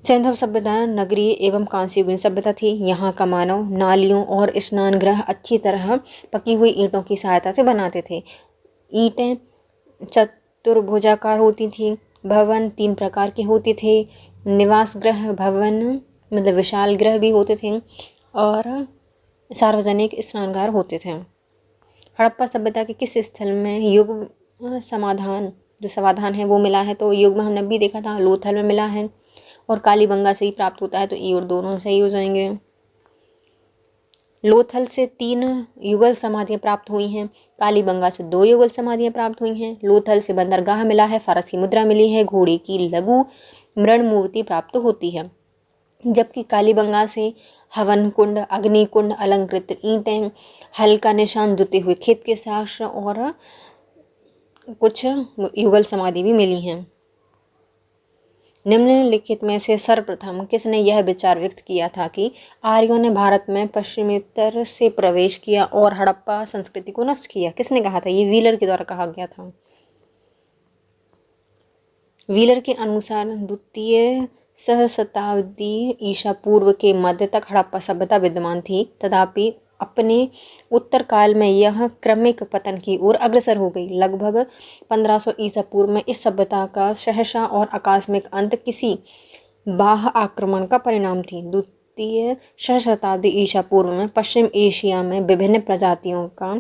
सैंधव सभ्यता नगरीय एवं कांस्ययुगीन सभ्यता थी। यहाँ का मानव नालियों और स्नान गृह अच्छी तरह पकी हुई ईंटों की सहायता से बनाते थे। ईंटें चतुर्भुजाकार होती थी। भवन 3 प्रकार के होते थे। निवास गृह भवन मतलब विशाल गृह भी होते थे और सार्वजनिक स्नानगार होते थे। हड़प्पा सभ्यता के किस स्थल में युग समाधान है वो मिला है? तो युग में हमने भी देखा था, लोथल में मिला है और कालीबंगा से ही प्राप्त होता है, तो ये और दोनों सही हो जाएंगे। लोथल से 3 युगल समाधियाँ प्राप्त हुई हैं, कालीबंगा से 2 युगल समाधियाँ प्राप्त हुई हैं। लोथल से बंदरगाह मिला है, फारस की मुद्रा मिली है, घोड़े की लघु मृण मूर्ति प्राप्त होती है, जबकि कालीबंगा से हवन कुंड, अग्नि कुंड, अलंकृत ईंटें, हल का निशान, जुते हुए खेत के साक्ष्य और कुछ युगल समाधि भी मिली हैं। निम्नलिखित में से सर्वप्रथम किसने यह विचार व्यक्त किया था कि आर्यों ने भारत में पश्चिमोत्तर से प्रवेश किया और हड़प्पा संस्कृति को नष्ट किया? किसने कहा था? ये व्हीलर के द्वारा कहा गया था। व्हीलर के अनुसार द्वितीय सहस्त्राब्दी ईसा पूर्व के मध्य तक हड़प्पा सभ्यता विद्यमान थी, तथापि अपने उत्तर काल में यह क्रमिक पतन की ओर अग्रसर हो गई। लगभग 1500 ईसा पूर्व में इस सभ्यता का सहसा और आकस्मिक अंत किसी बाह्य आक्रमण का परिणाम थी। द्वितीय सहस्त्राब्दी ईसा पूर्व में पश्चिम एशिया में विभिन्न प्रजातियों का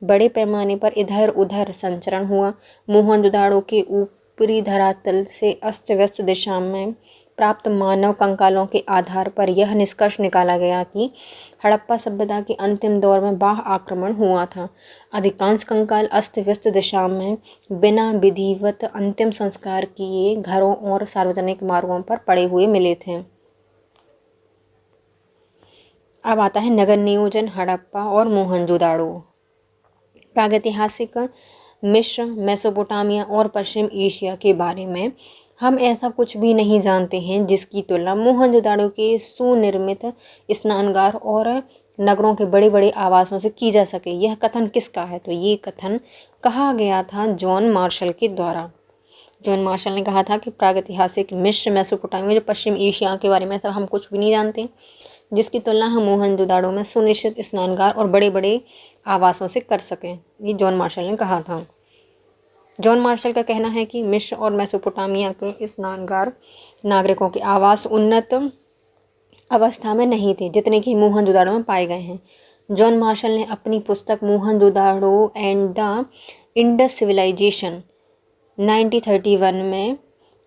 बड़े पैमाने पर इधर उधर संचरण हुआ। मोहनजोदाड़ो के ऊपरी धरातल से अस्त व्यस्त दिशा में प्राप्त मानव कंकालों के आधार पर यह निष्कर्ष निकाला गया कि हड़प्पा सभ्यता के अंतिम दौर में बाह्य आक्रमण हुआ था। अधिकांश कंकाल अस्त व्यस्त दिशा में बिना विधिवत अंतिम संस्कार किए घरों और सार्वजनिक मार्गों पर पड़े हुए मिले थे। अब आता है नगर नियोजन, हड़प्पा और मोहनजोदाड़ो। प्रागैतिहासिक मिस्र, मेसोपोटामिया और पश्चिम एशिया के बारे में हम ऐसा कुछ भी नहीं जानते हैं जिसकी तुलना मोहनजोदाड़ो के सुनिर्मित स्नानगार और नगरों के बड़े बड़े आवासों से की जा सके। यह कथन किसका है? तो ये कथन कहा गया था जॉन मार्शल के द्वारा। जॉन मार्शल ने कहा था कि प्रागैतिहासिक मिस्र, मेसोपोटामिया, जो पश्चिम एशिया के बारे में सब हम कुछ भी नहीं जानते, जिसकी तुलना हम मोहनजोदाड़ो में सुनिश्चित स्नानगार और बड़े बड़े आवासों से कर सकें। ये जॉन मार्शल ने कहा था। जॉन मार्शल का कहना है कि मिस्र और मेसोपोटामिया के स्नानगार नागरिकों के आवास उन्नत अवस्था में नहीं थे जितने कि मोहनजोदाड़ो में पाए गए हैं। जॉन मार्शल ने अपनी पुस्तक Mohenjodaro and the Indus civilization 1931 में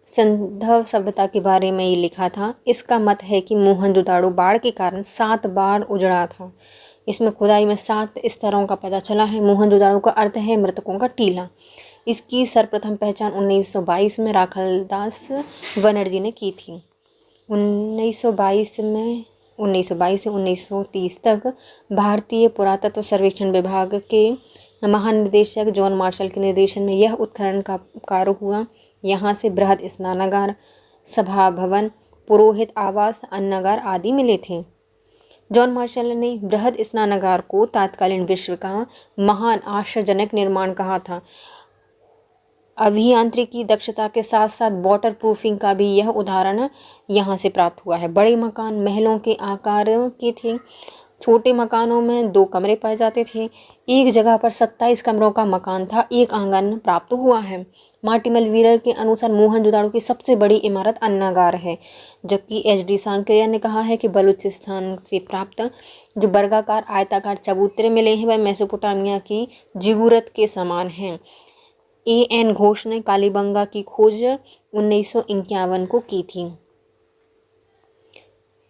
सिंधव सभ्यता के बारे में ये लिखा था। इसका मत है कि मोहनजोदाड़ो बाढ़ के कारण 7 बार उजड़ा था। इसमें खुदाई में 7 स्तरों का पता चला है। मोहनजोदाड़ो का अर्थ है मृतकों का टीला। इसकी सर्वप्रथम पहचान 1922 में राखलदास बनर्जी ने की थी। 1922 से 1930 तक भारतीय पुरातत्व सर्वेक्षण विभाग के महानिदेशक जॉन मार्शल के निर्देशन में यह उत्खनन का कार्य हुआ। यहाँ से बृहद स्नानागार, सभा भवन, पुरोहित आवास, अन्नागार आदि मिले थे। जॉन मार्शल ने बृहद स्नानागार को तत्कालीन विश्व का महान आश्चर्यजनक निर्माण कहा था। अभियांत्रिकी दक्षता के साथ साथ वाटर प्रूफिंग का भी यह उदाहरण यहाँ से प्राप्त हुआ है। बड़े मकान महलों के आकार के थे। छोटे मकानों में 2 कमरे पाए जाते थे। एक जगह पर 27 कमरों का मकान था। एक आंगन प्राप्त हुआ है। मार्टिमल व्हीलर के अनुसार मोहनजोदाड़ो की सबसे बड़ी इमारत अन्नागार है, जबकि HD सांकरिया ने कहा है कि बलूचिस्तान से प्राप्त जो वर्गाकार आयताकार चबूतरे मिले हैं वह मेसोपोटामिया की जिगुरत के समान हैं। AN घोष ने कालीबंगा की खोज 1951 को की थी।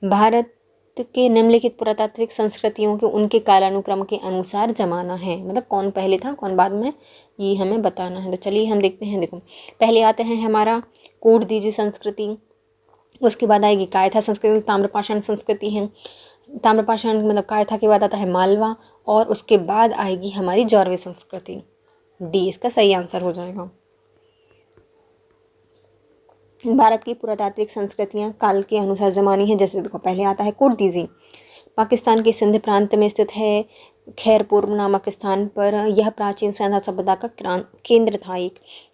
भारत के निम्नलिखित पुरातात्विक संस्कृतियों के उनके कालानुक्रम के अनुसार जमाना है, मतलब कौन पहले था कौन बाद में, ये हमें बताना है। तो चलिए हम देखते हैं। देखो, पहले आते हैं हमारा कोटदीजी संस्कृति, उसके बाद आएगी कायथा संस्कृति, ताम्रपाषाण संस्कृति है। ताम्रपाषाण मतलब कायथा के बाद आता है मालवा, और उसके बाद आएगी हमारी जौरवी संस्कृति। डी इसका सही आंसर हो जाएगा। भारत की पुरातात्विक संस्कृतियां काल के अनुसार जमानी है। जैसे देखो पहले आता है कुर्दिजी, पाकिस्तान के सिंध प्रांत में स्थित है। खैरपुर नामक स्थान पर यह प्राचीन सेंधा सभ्यता का केंद्र था।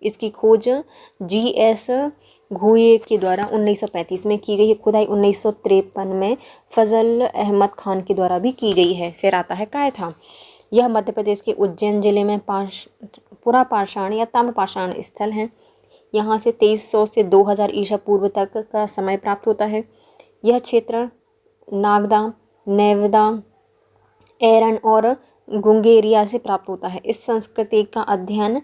इसकी खोज G.S. घुए के द्वारा 1935 में की गई है। खुदाई 1953 में फजल अहमद खान के द्वारा भी की गई है। फिर आता है कायथा, यह मध्य प्रदेश के उज्जैन जिले में पुरा पाषाण या ताम्र पाषाण स्थल है। यहाँ से 2300 से 2000 ईसा पूर्व तक का समय प्राप्त होता है। यह क्षेत्र नागदा, नेवदा, एरन और गुंगेरिया से प्राप्त होता है। इस संस्कृति का अध्ययन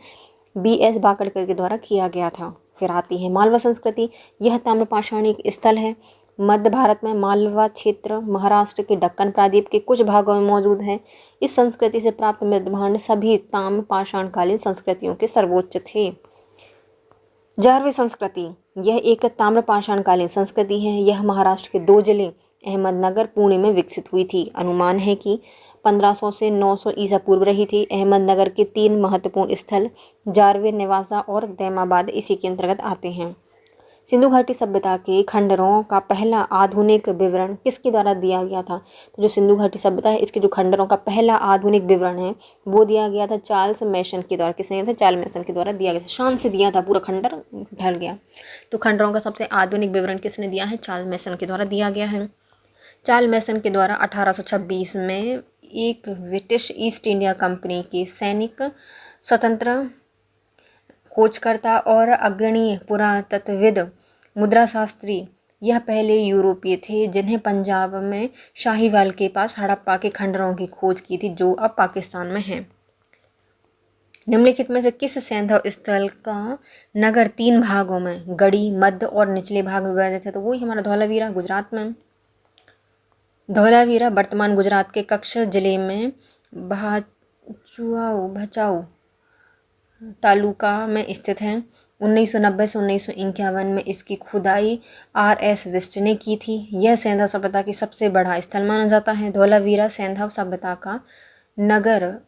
B.S. बाकड़कर के द्वारा किया गया था। फिर आती है मालवा संस्कृति, यह ताम्रपाषाणी स्थल है। मध्य भारत में मालवा क्षेत्र महाराष्ट्र के दक्कन प्रायद्वीप के कुछ भागों में मौजूद है। इस संस्कृति से प्राप्त मृदभांड सभी ताम्रपाषाणकालीन संस्कृतियों के सर्वोच्च थे। जारवे संस्कृति, यह एक ताम्रपाषाणकालीन संस्कृति है। यह महाराष्ट्र के 2 जिले अहमदनगर, पुणे में विकसित हुई थी। अनुमान है कि 1500 से 900 ईसा पूर्व रही थी। अहमदनगर के 3 महत्वपूर्ण स्थल जारवे, नेवासा और दैमाबाद इसी के अंतर्गत आते हैं। सिंधु घाटी सभ्यता के खंडरों का पहला आधुनिक विवरण किसके द्वारा दिया गया था? तो जो सिंधु घाटी सभ्यता है इसके जो खंडरों का पहला आधुनिक विवरण है वो दिया गया था चार्ल्स मैसन के द्वारा। किसने दिया था? चार्ल्स मैसन के द्वारा दिया गया था। शान से दिया था, पूरा खंडर ढल गया। तो खंडरों का सबसे आधुनिक विवरण किसने दिया है? चार्ल्स मैसन के द्वारा दिया गया है। चार्ल्स मैसन के द्वारा 1826 में एक ब्रिटिश ईस्ट इंडिया कंपनी के सैनिक, स्वतंत्र खोजकर्ता और अग्रणी पुरातत्वविद, मुद्राशास्त्री, यह पहले यूरोपीय थे जिन्हें पंजाब में शाहीवाल के पास हड़प्पा के खंडरों की खोज की थी जो अब पाकिस्तान में है। निम्नलिखित में से किस सैंधव स्थल का नगर 3 भागों में गढ़ी, मध्य और निचले भाग में विभाजित है? तो वही हमारा धौलावीरा गुजरात में। धौलावीरा वर्तमान गुजरात के कच्छ जिले में भचाऊ तालुका में स्थित है। 1990 से 1951 में इसकी खुदाई R.S. विस्ट ने की थी। यह सैंधव सभ्यता की सबसे बड़ा स्थल माना जाता है। धौलावीरा सैंधव सभ्यता का नगर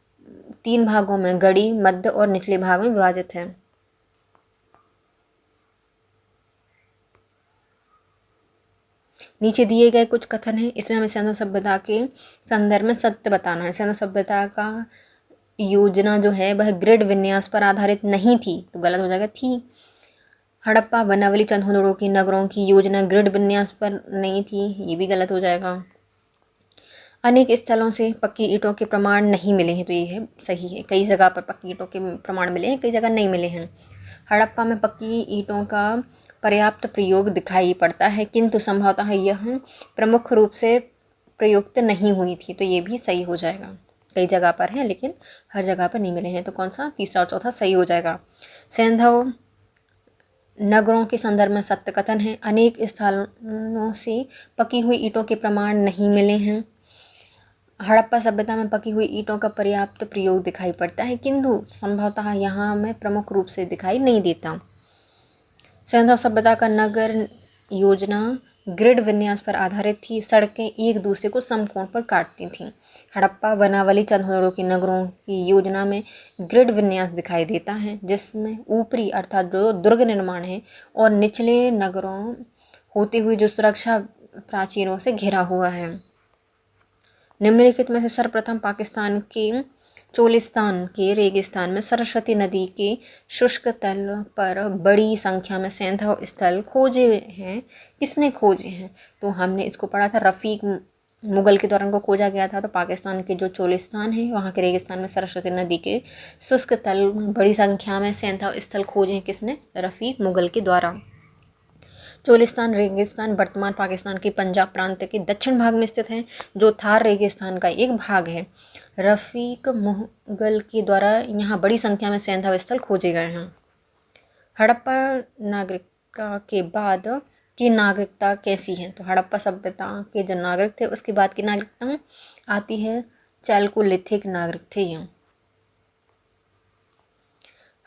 3 भागों में गढ़ी, मध्य और निचले भाग में विभाजित है। नीचे दिए गए कुछ कथन हैं, इसमें हमें सैंधव सभ्यता के संदर्भ में सत्य बताना है। सैंधव सभ्यता का योजना जो है वह ग्रिड विन्यास पर आधारित नहीं थी, तो गलत हो जाएगा थी। हड़प्पा, बनावली, चंदहुदड़ो की नगरों की योजना ग्रिड विन्यास पर नहीं थी, ये भी गलत हो जाएगा। अनेक स्थलों से पक्की ईंटों के प्रमाण नहीं मिले हैं, तो ये है सही है। कई जगह पर पक्की ईंटों के प्रमाण मिले हैं, कई जगह नहीं मिले हैं। हड़प्पा में पक्की ईंटों का पर्याप्त प्रयोग दिखाई पड़ता है, किंतु संभवतः यह प्रमुख रूप से प्रयुक्त नहीं हुई थी, तो ये भी सही हो जाएगा। कई जगह पर हैं लेकिन हर जगह पर नहीं मिले हैं, तो कौन सा? तीसरा और चौथा सही हो जाएगा। सैंधव नगरों के संदर्भ में सत्य कथन है। अनेक स्थानों से पकी हुई ईंटों के प्रमाण नहीं मिले हैं। हड़प्पा सभ्यता में पकी हुई ईंटों का पर्याप्त प्रयोग दिखाई पड़ता है, किंतु संभवतः यहाँ में प्रमुख रूप से दिखाई नहीं देता। सैंधव सभ्यता का नगर योजना ग्रिड विन्यास पर आधारित थी। सड़कें एक दूसरे को समकोण पर काटती थीं। हड़प्पा, बनावली, चंदहुदड़ो की नगरों की योजना में ग्रिड विन्यास दिखाई देता है, जिसमें ऊपरी अर्थात जो दुर्ग निर्माण है और निचले नगरों होती हुई जो सुरक्षा प्राचीरों से घिरा हुआ है। निम्नलिखित में से सर्वप्रथम पाकिस्तान के चोलिस्तान के रेगिस्तान में सरस्वती नदी के शुष्क तल पर बड़ी संख्या में सैंधव स्थल खोजे हैं। किसने खोजे हैं? तो हमने इसको पढ़ा था, रफ़ीक मुगल के द्वारा इनको खोजा गया था। तो पाकिस्तान के जो चोलिस्तान है वहाँ के रेगिस्तान में सरस्वती नदी के शुष्क तल में बड़ी संख्या में सैंधव स्थल खोजे हैं। किसने? रफ़ीक मुगल के द्वारा। चोलिस्तान रेगिस्तान वर्तमान पाकिस्तान के पंजाब प्रांत के दक्षिण भाग में स्थित है, जो थार रेगिस्तान का एक भाग है। रफ़ीक मुगल के द्वारा यहाँ बड़ी संख्या में सैंधव स्थल खोजे गए हैं। हड़प्पा नागरिकता के बाद की नागरिकता कैसी है? तो हड़प्पा सभ्यता के जो नागरिक थे उसके बाद की नागरिकता आती है चैल्कोलिथिक नागरिक थे।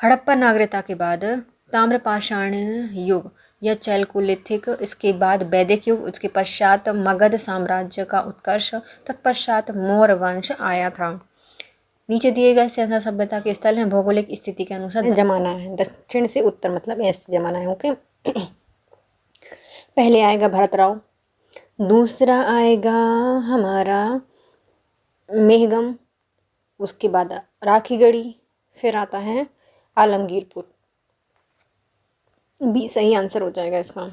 हड़प्पा नागरिकता के बाद ताम्रपाषाण युग या चैल्कोलिथिक, इसके बाद वैदिक युग, उसके पश्चात मगध साम्राज्य का उत्कर्ष, तत्पश्चात मौर्य वंश आया था। नीचे दिए गए सेंधा सभ्यता के स्थल हैं भौगोलिक स्थिति के अनुसार जमाना है, दक्षिण से उत्तर मतलब ऐसे जमाना है। ओके, पहले आएगा भरतराव, दूसरा आएगा हमारा मेहगम, उसके बाद राखीगढ़ी, फिर आता है आलमगीरपुर। बी सही आंसर हो जाएगा इसका।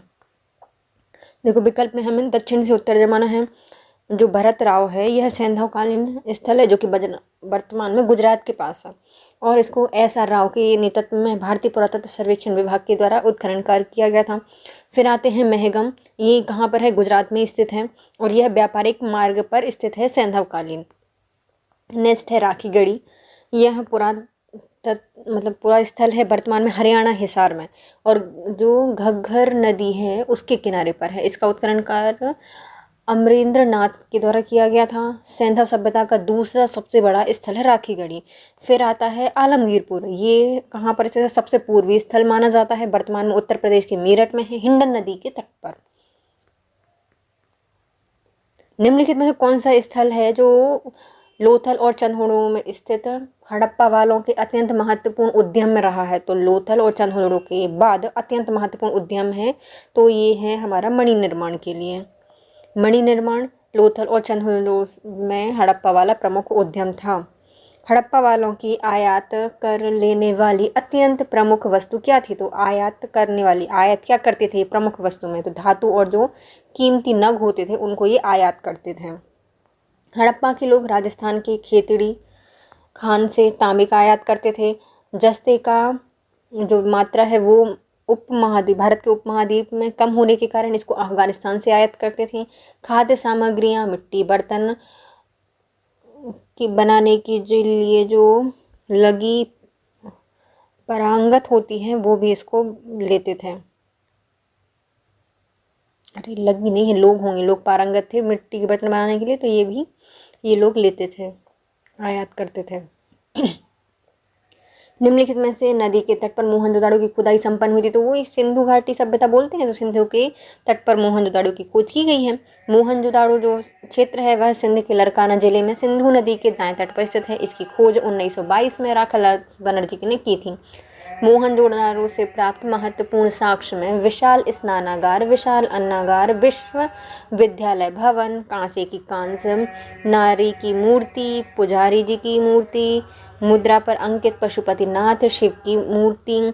देखो विकल्प में हमें दक्षिण से उत्तर जमाना है। जो भरतराव है यह सैंधवकालीन स्थल है जो कि वर्तमान में गुजरात के पास है, और इसको SR राव के नेतृत्व में भारतीय पुरातत्व सर्वेक्षण विभाग के द्वारा उत्खनन कार्य किया गया था। फिर आते हैं महगम, ये कहाँ पर है, गुजरात में स्थित है, और यह व्यापारिक मार्ग पर स्थित है सैंधवकालीन। नेक्स्ट है राखीगढ़ी, यह पूरा स्थल है वर्तमान में हरियाणा हिसार में, और जो घग्गर नदी है उसके किनारे पर है। इसका उत्खनन कार्य अमरेंद्र नाथ के द्वारा किया गया था। सैंधव सभ्यता का दूसरा सबसे बड़ा स्थल है राखीगढ़ी। फिर आता है आलमगीरपुर, ये कहाँ पर स्थित है, सबसे पूर्वी स्थल माना जाता है, वर्तमान में उत्तर प्रदेश के मेरठ में है, हिंडन नदी के तट पर। निम्नलिखित में से कौन सा स्थल है जो लोथल और चंदहुड़ो में स्थित हड़प्पा वालों के अत्यंत महत्वपूर्ण उद्यम में रहा है? तो लोथल और चंदहुड़ो के बाद अत्यंत महत्वपूर्ण उद्यम है तो ये है हमारा मणि निर्माण के लिए। मणि निर्माण लोथल और चंदहुड़ो में हड़प्पा वाला प्रमुख उद्यम था। हड़प्पा वालों की आयात कर लेने वाली अत्यंत प्रमुख वस्तु क्या थी? तो आयात करने वाली, आयात क्या करते थे प्रमुख वस्तु में? तो धातु और जो कीमती नग होते थे उनको ये आयात करते थे। हड़प्पा के लोग राजस्थान के खेतड़ी खान से तांबे का आयात करते थे। जस्ते का जो मात्रा है वो भारत के उपमहाद्वीप में कम होने के कारण इसको अफगानिस्तान से आयात करते थे। खाद्य सामग्रियाँ, मिट्टी, बर्तन की बनाने के लिए जो लगी परांगत होती हैं वो भी इसको लेते थे। अरे लगी नहीं है, लोग होंगे, लोग पारंगत थे मिट्टी के बर्तन बनाने के लिए, तो ये भी ये लोग लेते थे, आयात करते थे। निम्नलिखित में से नदी के तट पर मोहनजोदाड़ो की खुदाई संपन्न हुई थी? तो वो सिंधु घाटी सभ्यता बोलते हैं, तो सिंधु के तट पर मोहनजोदाड़ो की खोज की गई है। मोहनजोदाड़ो जो क्षेत्र है वह सिंध के लरकाना जिले में सिंधु नदी के दाएं तट पर स्थित है। इसकी खोज 1922 में राखालाल बनर्जी ने की थी। मोहनजोदाड़ो से प्राप्त महत्वपूर्ण साक्ष्य में विशाल स्नानागार, विशाल अन्नागार, विश्वविद्यालय भवन, कांसे की कांस्य नारी की मूर्ति, पुजारी जी की मूर्ति, मुद्रा पर अंकित पशुपतिनाथ शिव की मूर्ति,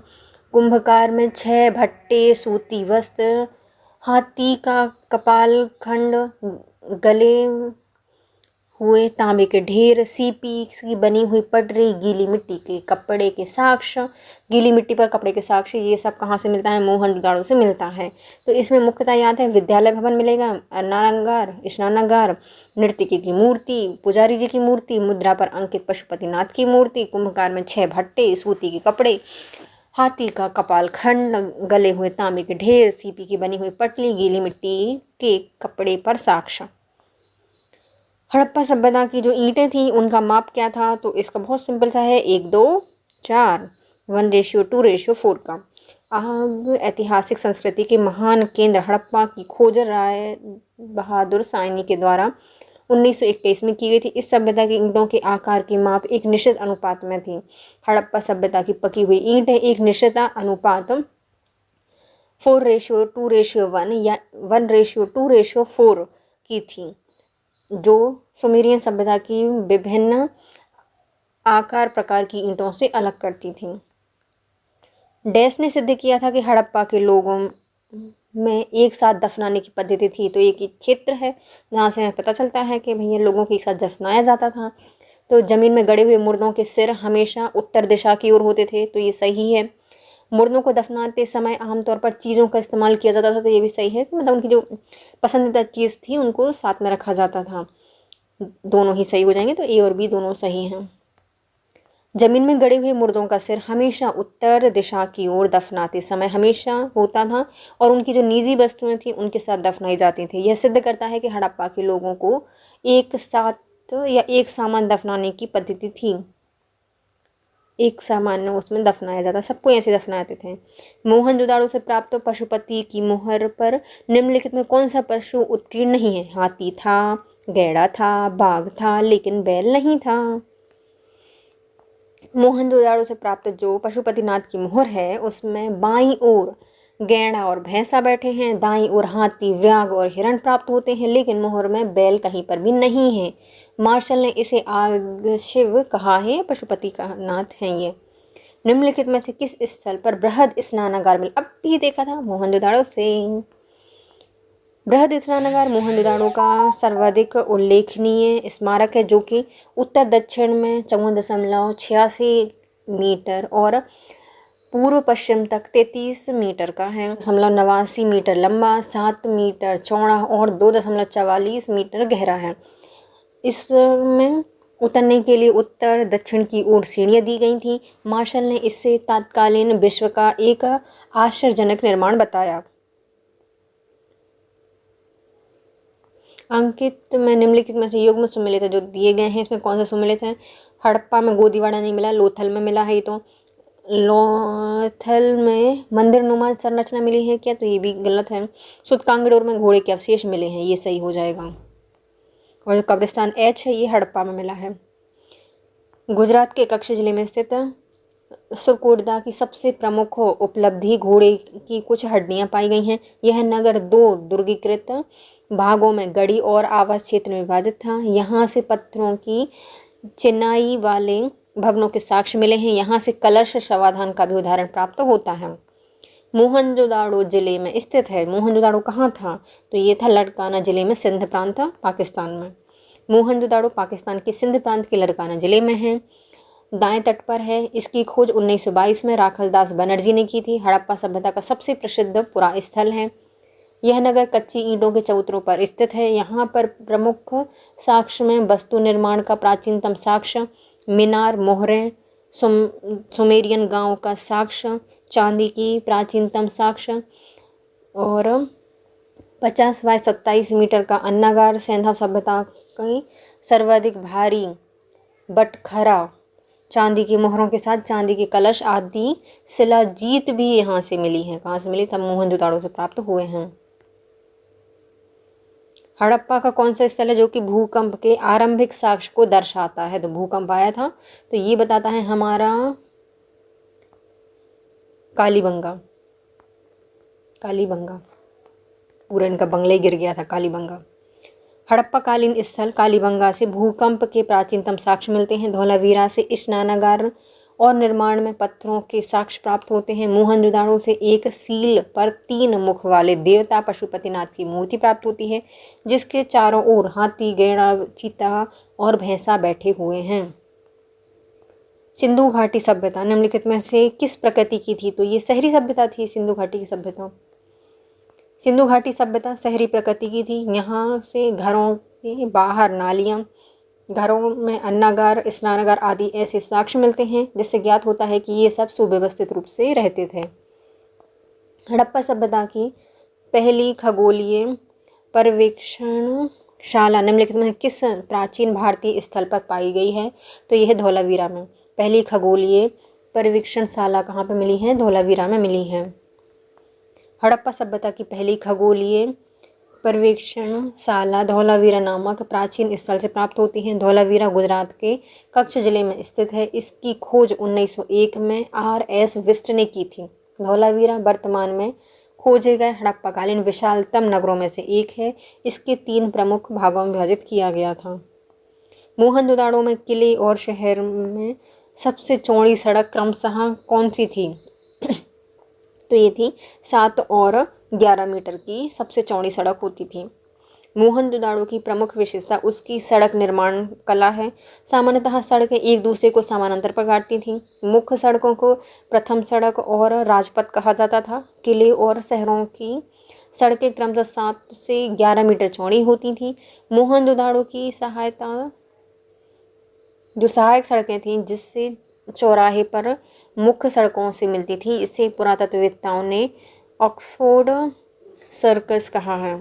कुंभकार में 6 भट्टे, सूती वस्त्र, हाथी का कपाल खंड, गले हुए तांबे के ढेर, सीपी की बनी हुई पटरी, गीली मिट्टी के कपड़े के साक्ष्य, गीली मिट्टी पर कपड़े के साक्ष्य, ये सब कहाँ से मिलता है? मोहनजोदाड़ो से मिलता है। तो इसमें मुख्यतः याद है विद्यालय भवन मिलेगा, अन्नागार, स्नानागार, नर्तकी की मूर्ति, पुजारी जी की मूर्ति, मुद्रा पर अंकित पशुपतिनाथ की मूर्ति, कुंभकार में 6 भट्टे, सूती के कपड़े, हाथी का कपाल खंड, गले हुए तांबे के ढेर, सीपी की बनी हुई पटली, गीली मिट्टी के कपड़े पर साक्ष्य। हड़प्पा सभ्यता की जो ईंटें थी उनका माप क्या था? तो इसका बहुत सिंपल सा है, 1, 2, 4, 1:2:4 का। अब ऐतिहासिक संस्कृति के महान केंद्र हड़प्पा की खोज राय बहादुर साइनी के द्वारा 1921 में की गई थी। इस सभ्यता की ईंटों के आकार की माप एक निश्चित अनुपात में थी। हड़प्पा सभ्यता की पकी हुई ईंटें एक निश्चित अनुपात 4:2:1 या 1:2:4 की थी, जो सुमेरियन सभ्यता की विभिन्न आकार प्रकार की ईंटों से अलग करती थी। डैश ने सिद्ध किया था कि हड़प्पा के लोगों में एक साथ दफनाने की पद्धति थी। तो एक क्षेत्र है जहाँ से हमें पता चलता है कि भैया लोगों को एक साथ दफनाया जाता था। तो ज़मीन में गड़े हुए मुर्दों के सिर हमेशा उत्तर दिशा की ओर होते थे, तो ये सही है। मुर्दों को दफनाते समय आमतौर पर चीज़ों का इस्तेमाल किया जाता था, तो ये भी सही है कि मतलब उनकी जो पसंदीदा चीज़ थी उनको साथ में रखा जाता था। दोनों ही सही हो जाएंगे, तो ए और बी दोनों सही हैं। जमीन में गड़े हुए मुर्दों का सिर हमेशा उत्तर दिशा की ओर दफनाते समय हमेशा होता था, और उनकी जो निजी वस्तुएं थी उनके साथ दफनाई जाती थी। यह सिद्ध करता है कि हड़प्पा के लोगों को एक साथ या एक सामान दफनाने की पद्धति थी। एक सामान्य उसमें दफनाया जाता, सबको ऐसे दफनाते थे। मोहनजोदाड़ो से प्राप्त पशुपति की मुहर पर निम्नलिखित में कौन सा पशु उत्कीर्ण नहीं है? हाथी था, गैड़ा था, बाघ था, लेकिन बैल नहीं था। मोहनजोदाड़ो से प्राप्त जो पशुपतिनाथ की मोहर है उसमें बाईं ओर गैंडा और भैंसा बैठे हैं, दाईं ओर हाथी, व्याघ और हिरण प्राप्त होते हैं, लेकिन मोहर में बैल कहीं पर भी नहीं है। मार्शल ने इसे आगशिव कहा है, पशुपति का नाथ है ये। निम्नलिखित में से किस स्थल पर बृहद स्नानागार मिला? अब भी देखा था मोहनजोदाड़ो से। बृहद स्नानागार मोहनजोदाड़ो का सर्वाधिक उल्लेखनीय स्मारक है, जो कि उत्तर दक्षिण में 54.86 मीटर और पूर्व पश्चिम तक 33 मीटर का है, 89 मीटर लंबा, 7 मीटर चौड़ा और 2.44 मीटर गहरा है। इसमें उतरने के लिए उत्तर दक्षिण की ओर सीढ़ियाँ दी गई थीं। मार्शल ने इसे तत्कालीन विश्व का एक आश्चर्यजनक निर्माण बताया। अंकित में निम्नलिखित में से युग्म सुमेलित जो दिए गए हैं, इसमें कौन से सुमेलित हैं? हड़प्पा में गोदीवाड़ा नहीं मिला, लोथल में मिला है। तो लोथल में मंदिर नुमा संरचना मिली है क्या? तो ये भी गलत है। सुतकांगड़ोर में घोड़े के अवशेष मिले हैं, ये सही हो जाएगा। और जो कब्रिस्तान एच है ये हड़प्पा में मिला है। गुजरात के कच्छ जिले में स्थित सुरकोटदा की सबसे प्रमुख उपलब्धि घोड़े की कुछ हड्डियां पाई गई हैं। यह नगर 2 दुर्गीकृत भागों में गढ़ी और आवास क्षेत्र में विभाजित था। यहाँ से पत्थरों की चिनाई वाले भवनों के साक्ष्य मिले हैं। यहाँ से कलश शवाधान का भी उदाहरण प्राप्त होता है। मोहनजोदाड़ो जिले में स्थित है। मोहनजोदाड़ो कहाँ था? तो ये था लड़काना जिले में, सिंध प्रांत पाकिस्तान में। मोहनजोदाड़ो पाकिस्तान के सिंध प्रांत के लड़काना जिले में है, दाएं तट पर है। इसकी खोज 1922 में राखलदास बनर्जी ने की थी। हड़प्पा सभ्यता का सबसे प्रसिद्ध पुरा स्थल है। यह नगर कच्ची ईंटों के चबूतरों पर स्थित है। यहाँ पर प्रमुख साक्ष्य में वस्तु निर्माण का प्राचीनतम साक्ष्य, मीनार, मोहरें, सुमेरियन गांव का साक्ष्य, चांदी की प्राचीनतम साक्ष्य और 50 बाय 27 मीटर का अन्नागार, सिंधु सभ्यता की सर्वाधिक भारी बटखरा, चांदी की मोहरों के साथ चांदी के कलश आदि शिलाजीत भी यहाँ से मिली है। कहाँ से मिली? तब मोहनजोदाड़ो से प्राप्त हुए हैं। हड़प्पा का कौन सा स्थल है जो कि भूकंप के आरंभिक साक्ष्य को दर्शाता है? तो भूकंप आया था, तो ये बताता है हमारा कालीबंगा। कालीबंगा पूरा इनका बंगला ही गिर गया था, कालीबंगा। हड़प्पाकालीन स्थल कालीबंगा से भूकंप के प्राचीनतम साक्ष्य मिलते हैं। धौलावीरा से स्नानागार और निर्माण में पत्थरों के साक्ष्य प्राप्त होते हैं। मोहनजोदाड़ो से एक सील पर 3 मुख वाले देवता पशुपतिनाथ की मूर्ति प्राप्त होती है, जिसके चारों ओर हाथी, गैंडा, चीता और भैंसा बैठे हुए हैं। सिंधु घाटी सभ्यता निम्नलिखित में से किस प्रकृति की थी? तो ये शहरी सभ्यता थी। सिंधु घाटी की सभ्यता, सिंधु घाटी सभ्यता शहरी प्रकृति की थी। यहाँ से घरों के बाहर नालियाँ, घरों में अन्नागार, स्नानागार आदि ऐसे साक्ष्य मिलते हैं, जिससे ज्ञात होता है कि ये सब सुव्यवस्थित रूप से रहते थे। हड़प्पा सभ्यता की पहली खगोलीय पर्यवेक्षणशाला निम्नलिखित में किस प्राचीन भारतीय स्थल पर पाई गई है? तो यह धौलावीरा में। पहली खगोलीय पर्यवेक्षणशाला कहाँ पर मिली है? धौलावीरा में मिली है। हड़प्पा सभ्यता की पहली खगोलीय पर्यवेक्षणशाला धौलावीरा नामक प्राचीन स्थल से प्राप्त होती है। धौलावीरा गुजरात के कच्छ जिले में स्थित है। इसकी खोज 1901 में R.S. विस्ट ने की थी। धौलावीरा वर्तमान में खोजे गए हड़प्पाकालीन विशालतम नगरों में से एक है। इसके 3 प्रमुख भागों में विभाजित किया गया था। मोहनजोदाड़ो में किले और शहर में सबसे चौड़ी सड़क क्रमशः कौन सी थी? तो ये थी 7 और 11 मीटर की सबसे चौड़ी सड़क होती थी। मोहनजोदाड़ो की प्रमुख विशेषता उसकी सड़क निर्माण कला है। सामान्यतः सड़कें एक दूसरे को समानांतर पर काटती थीं। मुख्य सड़कों को प्रथम सड़क और राजपथ कहा जाता था। किले और शहरों की सड़कें क्रमशः 7 से 11 मीटर चौड़ी होती थीं। मोहनजोदाड़ो की सहायक सड़कें थीं, जिससे चौराहे पर मुख्य सड़कों से मिलती थी। इसे पुरातत्ववेत्ताओं ने ऑक्सफोर्ड सर्कस कहा है।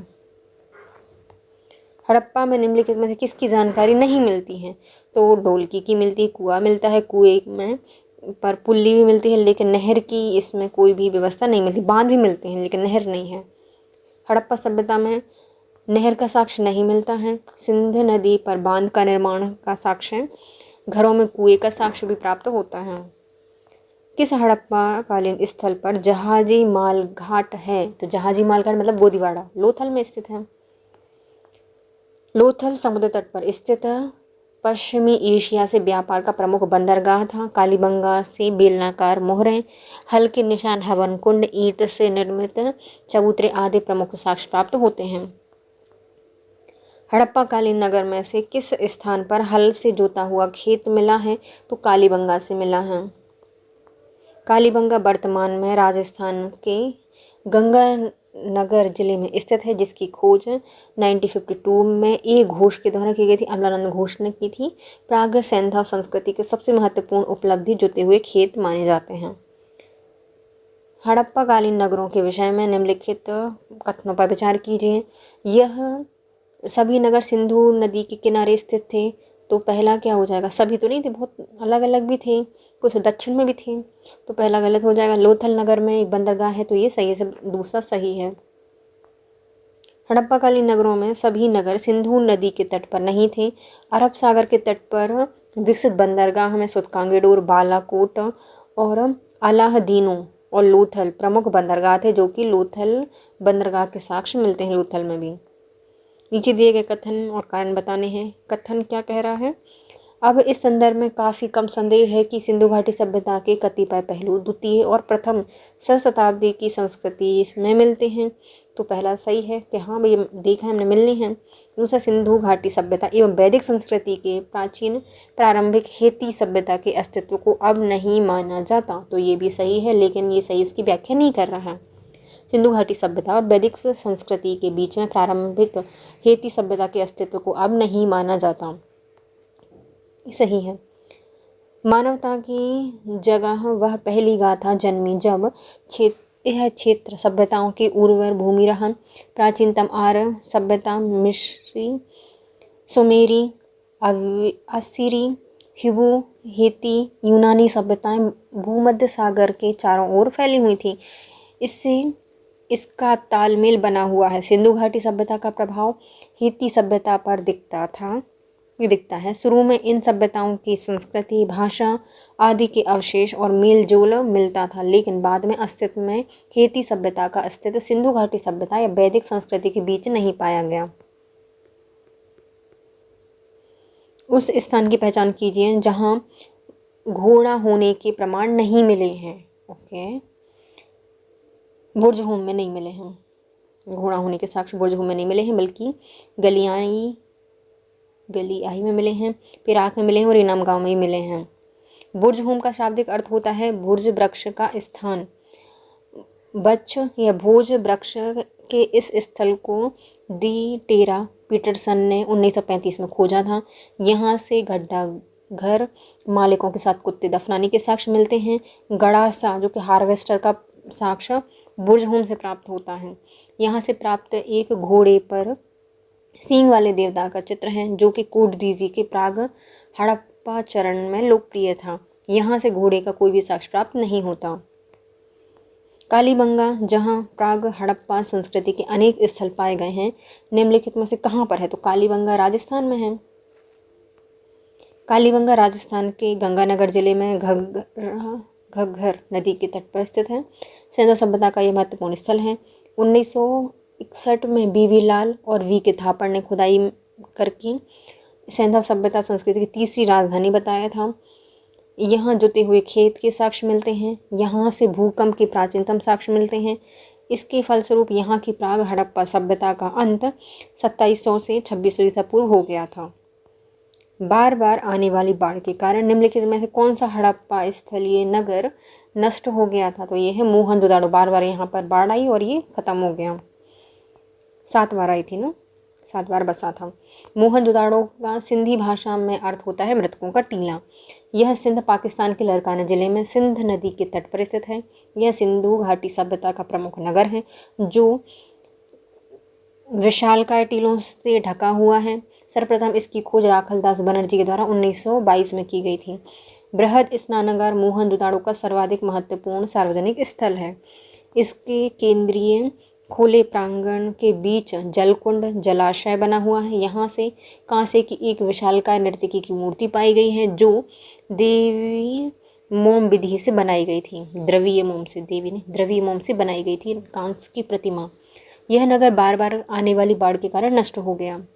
हड़प्पा में निम्नलिखित में से किसकी जानकारी नहीं मिलती है? तो ढोलकी की मिलती है, कुआं मिलता है, कुएं में पर पुल्ली भी मिलती है, लेकिन नहर की इसमें कोई भी व्यवस्था नहीं मिलती। बांध भी मिलते हैं लेकिन नहर नहीं है। हड़प्पा सभ्यता में नहर का साक्ष्य नहीं मिलता है। सिंध नदी पर बांध का निर्माण का साक्ष्य है। घरों में कुएं का साक्ष्य भी प्राप्त होता है। किस हड़प्पा कालीन स्थल पर जहाजी माल घाट है? तो जहाजी माल घाट मतलब गोदीवाड़ा, लोथल में स्थित है। लोथल समुद्र तट पर स्थित पश्चिमी एशिया से व्यापार का प्रमुख बंदरगाह था। कालीबंगा से बेलनाकार मोहरें, हल्के निशान, हवन कुंड, ईंट से निर्मित चबूतरे आदि प्रमुख साक्ष्य प्राप्त होते हैं। हड़प्पा कालीन नगर में से किस स्थान पर हल से जोता हुआ खेत मिला है? तो कालीबंगा से मिला है। कालीबंगा वर्तमान में राजस्थान के गंगानगर जिले में स्थित है, जिसकी खोज 1952 में ए घोष के द्वारा की गई थी। अमलानंद घोष ने की थी। प्राग सैंधव संस्कृति के सबसे महत्वपूर्ण उपलब्धि जुते हुए खेत माने जाते हैं। हड़प्पा कालीन नगरों के विषय में निम्नलिखित कथनों पर विचार कीजिए। यह सभी नगर सिंधु नदी के किनारे स्थित थे। तो पहला क्या हो जाएगा? सभी तो नहीं थे, बहुत अलग अलग भी थे, कुछ दक्षिण में भी थे, तो पहला गलत हो जाएगा। लोथल नगर में एक बंदरगाह है, तो ये सही है, सब दूसरा सही है। हड़प्पा कालीन नगरों में सभी नगर सिंधु नदी के तट पर नहीं थे। अरब सागर के तट पर विकसित बंदरगाह में सुतकांगेडोर, बालाकोट और अलाहदीनो और लोथल प्रमुख बंदरगाह थे, जो कि लोथल बंदरगाह के साक्ष्य मिलते हैं लोथल में भी। नीचे दिए गए कथन और कारण बताने हैं। कथन क्या कह रहा है? अब इस संदर्भ में काफ़ी कम संदेह है कि सिंधु घाटी सभ्यता के कतिपय पहलू द्वितीय और प्रथम सहस्त्राब्दी की संस्कृति इसमें मिलते हैं। तो पहला सही है कि हाँ भाई देखा हमने मिलने हैं। दूसरा, सिंधु घाटी सभ्यता एवं वैदिक संस्कृति के प्राचीन प्रारंभिक हेती सभ्यता के अस्तित्व को अब नहीं माना जाता। तो ये भी सही है, लेकिन ये सही इसकी व्याख्या नहीं कर रहा है। सिंधु घाटी सभ्यता और वैदिक संस्कृति के बीच में प्रारंभिक हेती सभ्यता के अस्तित्व को अब नहीं माना जाता, सही है। मानवता की जगह वह पहली गाथा जन्मी जब यह क्षेत्र सभ्यताओं की उर्वर भूमि रहा। प्राचीनतम आर्य सभ्यता मिस्री, सुमेरी, असीरी, हिब्रू, हेती, यूनानी सभ्यताएं भूमध्य सागर के चारों ओर फैली हुई थी। इससे इसका तालमेल बना हुआ है। सिंधु घाटी सभ्यता का प्रभाव हेती सभ्यता पर दिखता है। शुरू में इन सभ्यताओं की संस्कृति, भाषा आदि के अवशेष और मेल जोल मिलता था, लेकिन बाद में अस्तित्व में हेती सभ्यता का अस्तित्व सिंधु घाटी सभ्यता या वैदिक संस्कृति के बीच नहीं पाया गया। उस स्थान की पहचान कीजिए जहां घोड़ा होने के प्रमाण नहीं मिले हैं। ओके, बुर्जहुम में नहीं मिले हैं, घोड़ा होने के साक्ष्य बुर्जहुम में नहीं मिले हैं, बल्कि गलियाई में मिले हैं, पिराक में मिले हैं और इनाम गांव में ही मिले हैं। बुर्जहुम का शाब्दिक अर्थ होता है भुर्ज वृक्ष का स्थान। बच्च या भोज वृक्ष के इस स्थल को डी टेरा पीटरसन ने 1935 में खोजा था। यहाँ से गड्ढा घर मालिकों के साथ कुत्ते दफनाने के साक्ष्य मिलते हैं। गड़ासा जो कि हार्वेस्टर का साक्ष्य बुर्जहुम से प्राप्त होता है। यहाँ से प्राप्त एक घोड़े पर सींग वाले देवता का चित्र है, जो कि कोटदीजी के प्राग हड़प्पा चरण में लोकप्रिय था। यहाँ से घोड़े का कोई भी साक्ष्य प्राप्त नहीं होता। कालीबंगा, जहाँ प्राग हड़प्पा संस्कृति के अनेक स्थल पाए गए हैं, निम्नलिखित में से कहाँ पर है? तो कालीबंगा राजस्थान में है। कालीबंगा राजस्थान के गंगानगर जिले में घग्घर नदी के तट पर स्थित है। सिंधु सभ्यता का यह महत्वपूर्ण स्थल है। 1961 में बीवी लाल और वी के थापड़ ने खुदाई करके सिंधु सभ्यता संस्कृति की तीसरी राजधानी बताया था। यहाँ जुते हुए खेत के साक्ष्य मिलते हैं। यहाँ से भूकंप के प्राचीनतम साक्ष्य मिलते हैं। इसके फलस्वरूप यहाँ की प्राग हड़प्पा सभ्यता का अंत 2700 से 2600 ईसा पूर्व हो गया था। बार बार आने वाली बाढ़ के कारण निम्नलिखित में से कौन सा हड़प्पा स्थलीय नगर नष्ट हो गया था? तो ये है मोहनजोदाड़ो। बार बार यहाँ पर बाढ़ आई और ये खत्म हो गया। 7 बार आई थी ना, 7 बार बसा था। मोहनजोदाड़ो का सिंधी भाषा में अर्थ होता है मृतकों का टीला। यह सिंध पाकिस्तान के लड़काना जिले में सिंध नदी के तट पर स्थित है। यह सिंधु घाटी सभ्यता का प्रमुख नगर है, जो विशालकाय टीलों से ढका हुआ है। सर्वप्रथम इसकी खोज राखलदास बनर्जी के द्वारा 1922 में की गई थी। बृहद स्नानागार मोहनजोदाड़ो का सर्वाधिक महत्वपूर्ण सार्वजनिक स्थल है। इसके केंद्रीय खुले प्रांगण के बीच जलकुंड जलाशय बना हुआ है। यहाँ से कांसे की एक विशालकाय नर्तकी की मूर्ति पाई गई है जो देवी मोम विधि से बनाई गई थी। द्रवीय मोम से, देवी ने द्रवीय मोम से बनाई गई थी कांस की प्रतिमा। यह नगर बार बार आने वाली बाढ़ के कारण नष्ट हो गया।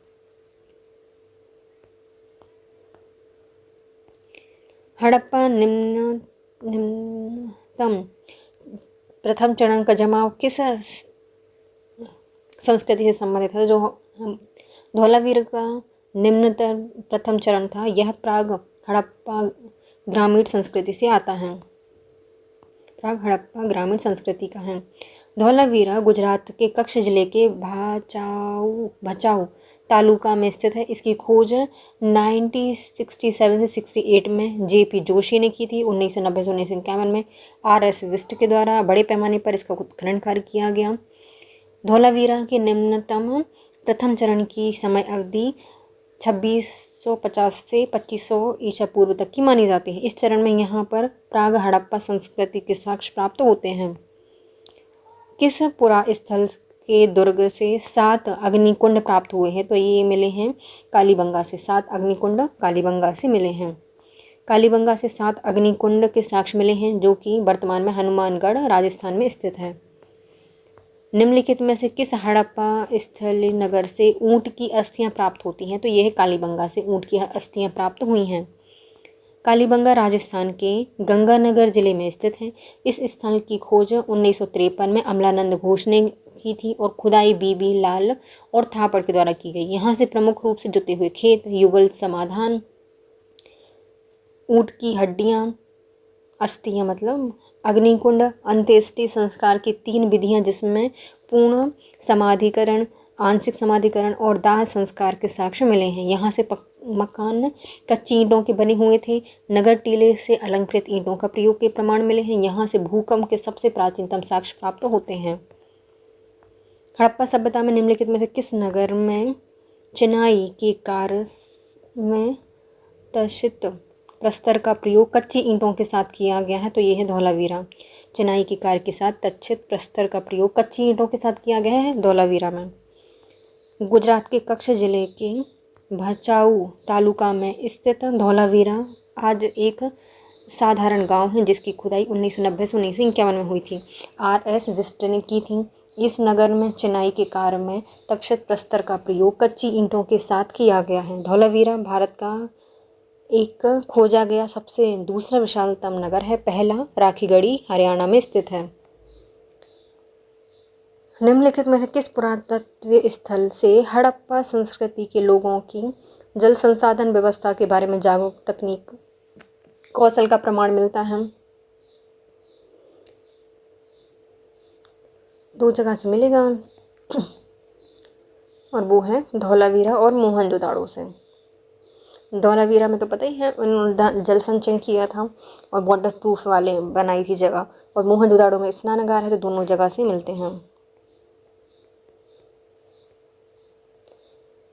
हड़प्पा निम्नतम प्रथम चरण का जमाव किस संस्कृति से संबंधित है? जो धौलावीरा का निम्नतम प्रथम चरण था, यह प्राग हड़प्पा ग्रामीण संस्कृति से आता है। प्राग हड़प्पा ग्रामीण संस्कृति का है। धौलावीरा गुजरात के कच्छ जिले के भचाऊ तालुका में स्थित है। इसकी खोज 1967 से 68 में जेपी जोशी ने की थी। 1990 से 1951 में आर.एस. विस्ट के द्वारा बड़े पैमाने पर इसका उत्खनन कार्य किया गया। धौलावीरा के निम्नतम प्रथम चरण की समय अवधि 2650 से 2500 ईसा पूर्व तक की मानी जाती है। इस चरण में यहाँ पर प्राग हड़प्पा संस्कृति के साक्ष्य प्राप्त होते हैं। किस पुरा स्थल के दुर्ग से 7 अग्निकुंड प्राप्त हुए हैं? तो ये मिले हैं कालीबंगा से। 7 अग्निकुंड कालीबंगा से मिले हैं। कालीबंगा से 7 अग्निकुंड के साक्ष्य मिले हैं जो कि वर्तमान में हनुमानगढ़ राजस्थान में स्थित है। निम्नलिखित में से किस हड़प्पा स्थलीय नगर से ऊंट की अस्थियां प्राप्त होती हैं? तो यह कालीबंगा से ऊंट की अस्थियां प्राप्त हुई हैं। कालीबंगा राजस्थान के गंगानगर जिले में स्थित है। इस स्थल की खोज 1953 में अमलानंद घोष ने की थी और खुदाई बीबी लाल और थापड़ के द्वारा की गई। यहाँ से प्रमुख रूप से जुते हुए खेत, युगल समाधान, ऊंट की हड्डियाँ, अस्थियाँ मतलब अग्निकुंड, अंत्येष्टि संस्कार की 3 विधियां जिसमें पूर्ण समाधिकरण, आंशिक समाधिकरण और दाह संस्कार के साक्ष्य मिले हैं। यहाँ से मकान कच्ची ईंटों के बने हुए थे। नगर टीले से अलंकृत ईंटों का प्रयोग के प्रमाण मिले हैं। यहाँ से भूकंप के सबसे प्राचीनतम साक्ष्य प्राप्त होते हैं। हड़प्पा सभ्यता में निम्नलिखित में से किस नगर में चिनाई के कार्य में तक्षित प्रस्तर का प्रयोग कच्ची ईंटों के साथ किया गया है? तो यह है धौलावीरा। चिनाई के कार्य के साथ तक्षित प्रस्तर का प्रयोग कच्ची ईंटों के साथ किया गया है धौलावीरा में। गुजरात के कच्छ जिले के भचाऊ तालुका में स्थित धौलावीरा आज एक साधारण गांव है जिसकी खुदाई 1990 से 1951 में हुई थी। आर.एस. विस्ट ने की थी। इस नगर में चिनाई के कार्य में तक्षित प्रस्तर का प्रयोग कच्ची ईंटों के साथ किया गया है। धौलावीरा भारत का एक खोजा गया सबसे दूसरा विशालतम नगर है। पहला राखीगढ़ी हरियाणा में स्थित है। निम्नलिखित में से किस पुरातत्व स्थल से हड़प्पा संस्कृति के लोगों की जल संसाधन व्यवस्था के बारे में जागरूक तकनीक कौशल का प्रमाण मिलता है? 2 जगह से मिलेगा और वो है धौलावीरा और मोहनजोदाड़ो से। धौलावीरा में तो पता ही है उन्होंने जल संचयन किया था और वाटर प्रूफ वाले बनाई थी जगह, और मोहनजोदाड़ो में स्नानागार है, तो दोनों जगह से मिलते हैं।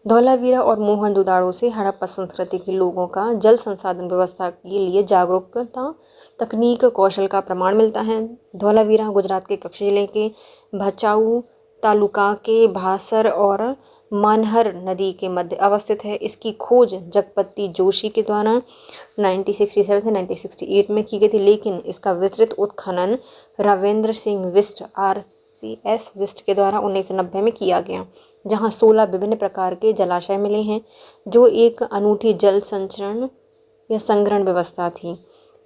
धौलावीरा और मोहनजोदाड़ो से हड़प्पा संस्कृति के लोगों का जल संसाधन व्यवस्था के लिए जागरूकता तकनीक कौशल का प्रमाण मिलता है। धौलावीरा गुजरात के कच्छ जिले के भचाऊ तालुका के भासर और मानहर नदी के मध्य अवस्थित है। इसकी खोज जगपति जोशी के द्वारा 1967 से 1968 में की गई थी, लेकिन इसका विस्तृत उत्खनन रावेंद्र सिंह विस्ट आर.सी.एस. विस्ट के द्वारा 1990 में किया गया, जहां 16 विभिन्न प्रकार के जलाशय मिले हैं जो एक अनूठी जल संचरण या संग्रहण व्यवस्था थी।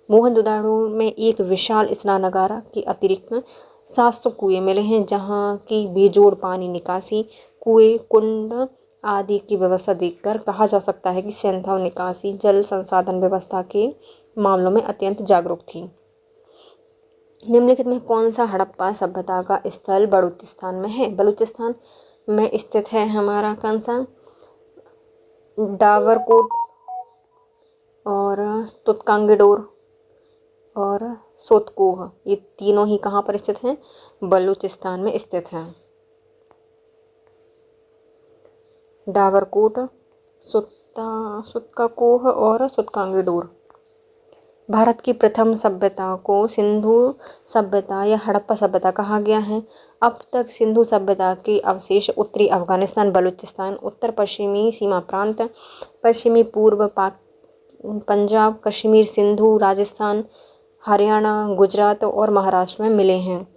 मोहनजोदाड़ो में एक विशाल स्नानागार के अतिरिक्त 700 कुएं मिले हैं जहां की बेजोड़ पानी निकासी, कुएं, कुंड आदि की व्यवस्था देखकर कहा जा सकता है कि सेंथाव निकासी जल संसाधन व्यवस्था के मामलों में अत्यंत जागरूक थी। निम्नलिखित में कौन सा हड़प्पा सभ्यता का स्थल बलूचिस्तान में है? बलूचिस्तान में स्थित है हमारा कौन सा डावरकोट और तुतकांगेडोर और सोतकोह, ये तीनों ही कहाँ पर स्थित हैं? बलूचिस्तान में स्थित हैं। डावरकोट, सुतकाकोह और सुतकांगेडोर भारत की प्रथम सभ्यता को सिंधु सभ्यता या हड़प्पा सभ्यता कहा गया है। अब तक सिंधु सभ्यता के अवशेष उत्तरी अफगानिस्तान, बलूचिस्तान, उत्तर पश्चिमी सीमा प्रांत, पश्चिमी पूर्व पंजाब, कश्मीर, सिंधु, राजस्थान, हरियाणा, गुजरात और महाराष्ट्र में मिले हैं।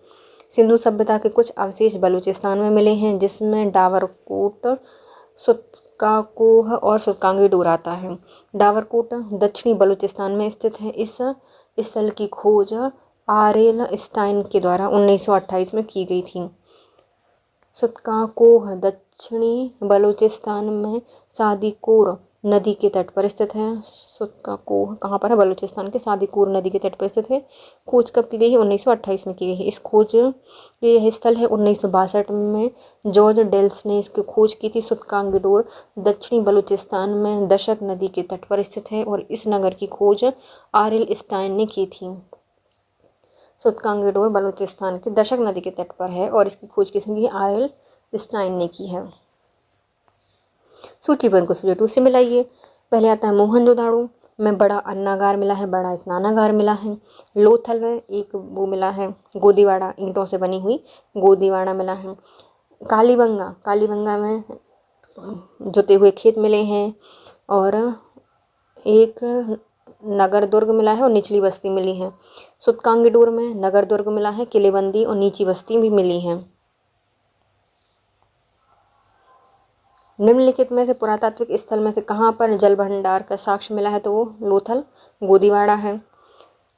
सिंधु सभ्यता के कुछ अवशेष बलूचिस्तान में मिले हैं, जिसमें डावरकोट, सुत्काकोह और सुत्कांगीडोर आता है। डावरकोट दक्षिणी बलूचिस्तान में स्थित है। इस स्थल की खोज आरेल स्टाइन के द्वारा 1928 में की गई थी। सुत्काकोह दक्षिणी बलूचिस्तान में सादीकोर नदी के तट पर स्थित है। सुत्काकोह कहाँ पर है? बलूचिस्तान के सादीकोर नदी के तट पर स्थित है। खोज कब की गई है? 1928 में की गई है। इस खोज ये स्थल है 1962 में जॉर्ज डेल्स ने इसकी खोज की थी। सुत्कांगीडोर दक्षिणी बलूचिस्तान में दशक नदी के तट पर स्थित है और इस नगर की खोज आरेल स्टाइन ने की थी। सुत्कांगीडोर बलूचिस्तान के दशक नदी के तट पर है और इसकी खोज किसने की? आरेल स्टाइन ने की है। सूचीबद्ध को सूची 2 से मिलाइए। पहले आता है मोहनजोदाड़ो में बड़ा अन्नागार मिला है, बड़ा स्नानागार मिला है। लोथल में एक वो मिला है गोदीवाड़ा, ईंटों से बनी हुई गोदीवाड़ा मिला है। कालीबंगा में जुते हुए खेत मिले हैं और एक नगर दुर्ग मिला है और निचली बस्ती मिली है। सुत्कांगीडोर में नगर दुर्ग मिला है, किलेबंदी और नीची बस्ती भी मिली है। निम्नलिखित में से पुरातात्विक स्थल में से कहाँ पर जल भंडार का साक्ष्य मिला है? तो वो लोथल गोदीवाड़ा है।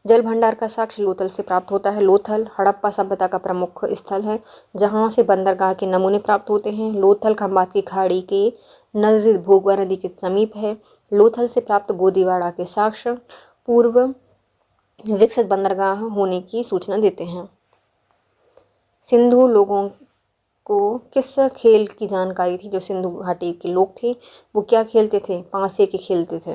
जल भंडार का साक्ष्य लोथल से प्राप्त होता है। लोथल हड़प्पा सभ्यता का प्रमुख स्थल है, जहाँ से बंदरगाह के नमूने प्राप्त होते हैं। लोथल खंबात की खाड़ी के नज़दीक भोगवा नदी के समीप है। लोथल से प्राप्त गोदीवाड़ा के साक्ष्य पूर्व विकसित बंदरगाह होने की सूचना देते हैं। सिंधु लोगों को किस खेल की जानकारी थी? जो सिंधु घाटी के लोग थे वो क्या खेलते थे? पांसे के खेलते थे।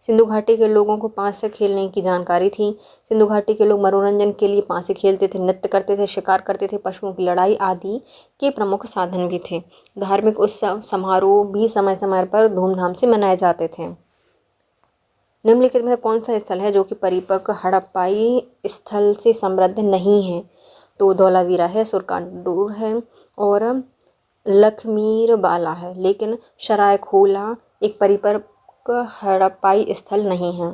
सिंधु घाटी के लोगों को पांसे खेलने की जानकारी थी। सिंधु घाटी के लोग मनोरंजन के लिए पांसे खेलते थे, नृत्य करते थे, शिकार करते थे, पशुओं की लड़ाई आदि के प्रमुख साधन भी थे। धार्मिक उत्सव समारोह भी समय समय पर धूमधाम से मनाए जाते थे। निम्नलिखित में कौन सा स्थल है जो कि परिपक्व हड़प्पाई स्थल से समृद्ध नहीं है? तो धौलावीरा है, सुरकांडूर है और लखमीरबाला है। लेकिन सरायखोला एक परिपक्व हड़प्पाई स्थल नहीं है।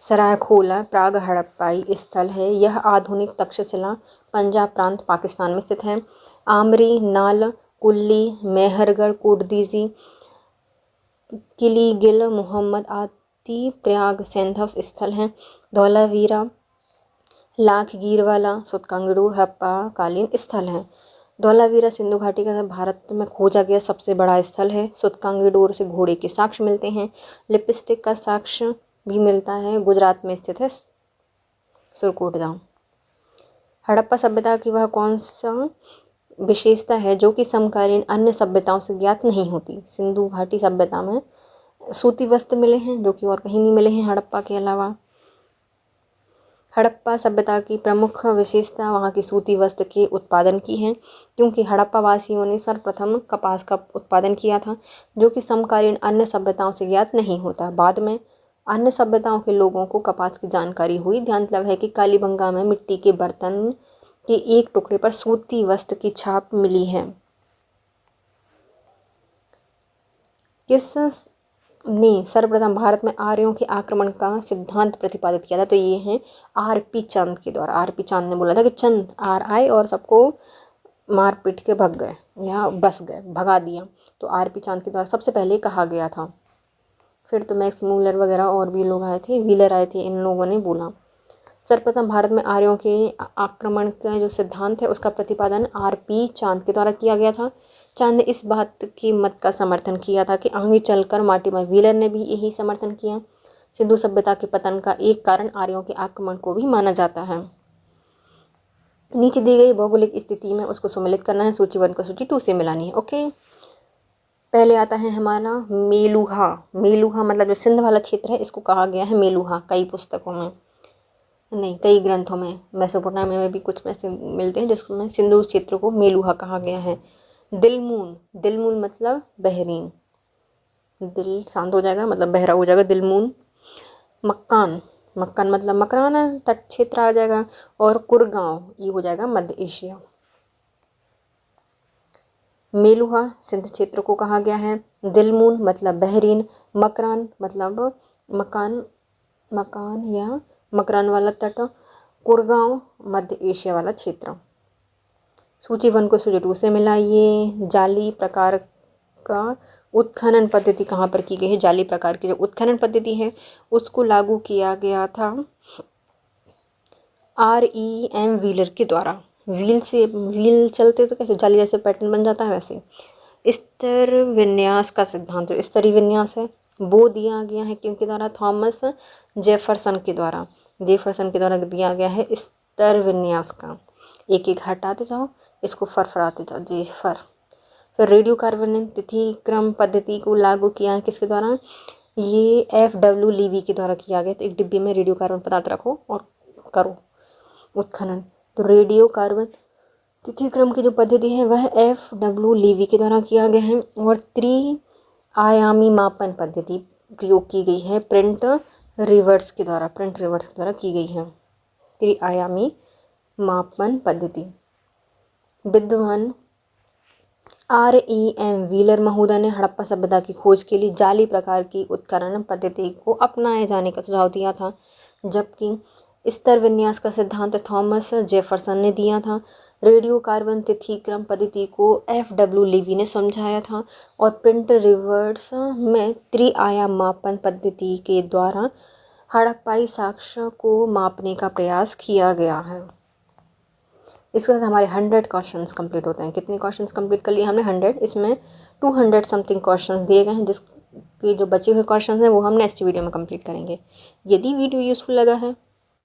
सरायखोला प्राग हड़प्पाई स्थल है। यह आधुनिक तक्षशिला पंजाब प्रांत पाकिस्तान में स्थित है। आमरी, नाल, कुल्ली, मेहरगढ़, कोटदीजी, किलीगिल, मोहम्मद आदि प्रयाग सैंधव स्थल हैं। धौलावीरा, लाखगीरवाला, सुत्कांगीडोर हड़प्पा कालीन स्थल हैं। धौलावीरा सिंधु घाटी का भारत में खोजा गया सबसे बड़ा स्थल है। सुत्कांगीडोर से घोड़े के साक्ष्य मिलते हैं। लिपस्टिक का साक्ष्य भी मिलता है। गुजरात में स्थित है सुरकोटदा। हड़प्पा सभ्यता की वह कौन सा विशेषता है जो कि समकालीन अन्य सभ्यताओं से ज्ञात नहीं होती? सिंधु घाटी सभ्यता में सूती वस्त्र मिले हैं जो कि और कहीं नहीं मिले हैं हड़प्पा के अलावा। हड़प्पा सभ्यता की प्रमुख विशेषता वहाँ की सूती वस्त्र के उत्पादन की है, क्योंकि हड़प्पा वासियों ने सर्वप्रथम कपास का उत्पादन किया था, जो कि समकालीन अन्य सभ्यताओं से ज्ञात नहीं होता। बाद में अन्य सभ्यताओं के लोगों को कपास की जानकारी हुई। ध्यान है कि कालीबंगा में मिट्टी के बर्तन के एक टुकड़े पर सूती वस्त्र की छाप मिली है। किस ने सर्वप्रथम भारत में आर्यों के आक्रमण का सिद्धांत प्रतिपादित किया था? तो ये हैं आर.पी. चंद के द्वारा। आर.पी. चंद ने बोला था कि चंद आर आए और सबको मार पीट के भग गए या बस गए, भगा दिया। तो आर.पी. चंद के द्वारा सबसे पहले कहा गया था। फिर तो मैक्स मूलर वगैरह और भी लोग आए थे, व्हीलर आए थे, इन लोगों ने बोला। सर्वप्रथम भारत में आर्यों के आक्रमण का जो सिद्धांत है उसका प्रतिपादन आर.पी. चांद के द्वारा किया गया था। चांद ने इस बात की मत का समर्थन किया था कि आगे चलकर मार्टिमर व्हीलर ने भी यही समर्थन किया। सिंधु सभ्यता के पतन का एक कारण आर्यों के आक्रमण को भी माना जाता है। नीचे दी गई भौगोलिक स्थिति में उसको सम्मिलित करना है। सूची 1 को सूची 2 से मिलानी है। ओके, पहले आता है हमारा मेलुहा। मेलुहा मतलब जो सिंध वाला क्षेत्र है इसको कहा गया है मेलुहा। कई पुस्तकों में नहीं, कई ग्रंथों में, मेसोपोटामिया में भी कुछ में से मिलते हैं जिसमें सिंधु क्षेत्र को मेलुहा कहा गया है। दिलमून, दिलमून मतलब बहरीन। दिल शांत हो जाएगा, मतलब बहरा हो जाएगा, दिलमून। मक्कान, मक्कान मतलब मकराना, तट क्षेत्र आ जाएगा। और कुरगांव, ये हो जाएगा मध्य एशिया। मेलुहा सिंध क्षेत्र को कहा गया है। दिलमून मतलब बहरीन। मकरान मतलब मकान, मकान या मकरान वाला तट। कुरगांव मध्य एशिया वाला क्षेत्र। सूची 1 को सूची 2 से मिलाइए। जाली प्रकार का उत्खनन पद्धति कहाँ पर की गई है? जाली प्रकार की जो उत्खनन पद्धति है उसको लागू किया गया था REM व्हीलर के द्वारा। व्हील चलते तो कैसे जाली जैसे पैटर्न बन जाता है वैसे। स्तर विन्यास का सिद्धांत, जो स्तरीय विन्यास है वो दिया गया है किनके द्वारा? थॉमस जेफरसन के द्वारा। जेफरसन के द्वारा दिया गया है स्तर विन्यास का। एक एक हटाते जाओ, इसको फरफराते जाओ, जेफर। फिर रेडियो कार्बन तिथि क्रम पद्धति को लागू किया है किसके द्वारा? ये FW लीवी के द्वारा किया गया। तो एक डिब्बे में रेडियो कार्बन पदार्थ रखो और करो उत्खनन। तो रेडियो कार्बन तिथि क्रम की जो पद्धति है वह FW लीवी के द्वारा किया गया है। और त्रिआयामी मापन पद्धति प्रयोग की गई है प्रिंट रिवर्स के द्वारा की गई है त्रिआयामी मापन पद्धति। विद्वान REM व्हीलर महोदय ने हड़प्पा सभ्यता की खोज के लिए जाली प्रकार की उत्खनन पद्धति को अपनाए जाने का सुझाव दिया था, जबकि स्तर विन्यास का सिद्धांत थॉमस जेफरसन ने दिया था। रेडियो कार्बन तिथि क्रम पद्धति को FW लीवी ने समझाया था। और प्रिंट रिवर्स में त्रिआयाम मापन पद्धति के द्वारा हड़प्पाई साक्ष्य को मापने का प्रयास किया गया है। इसके साथ हमारे 100 क्वेश्चंस कंप्लीट होते हैं। कितने क्वेश्चंस कंप्लीट कर लिए हमने? 100। इसमें 200 समथिंग क्वेश्चंस दिए गए हैं, जिसके जो बचे हुए क्वेश्चंस हैं वो हम नेक्स्ट वीडियो में कंप्लीट करेंगे। यदि वीडियो यूज़फुल लगा है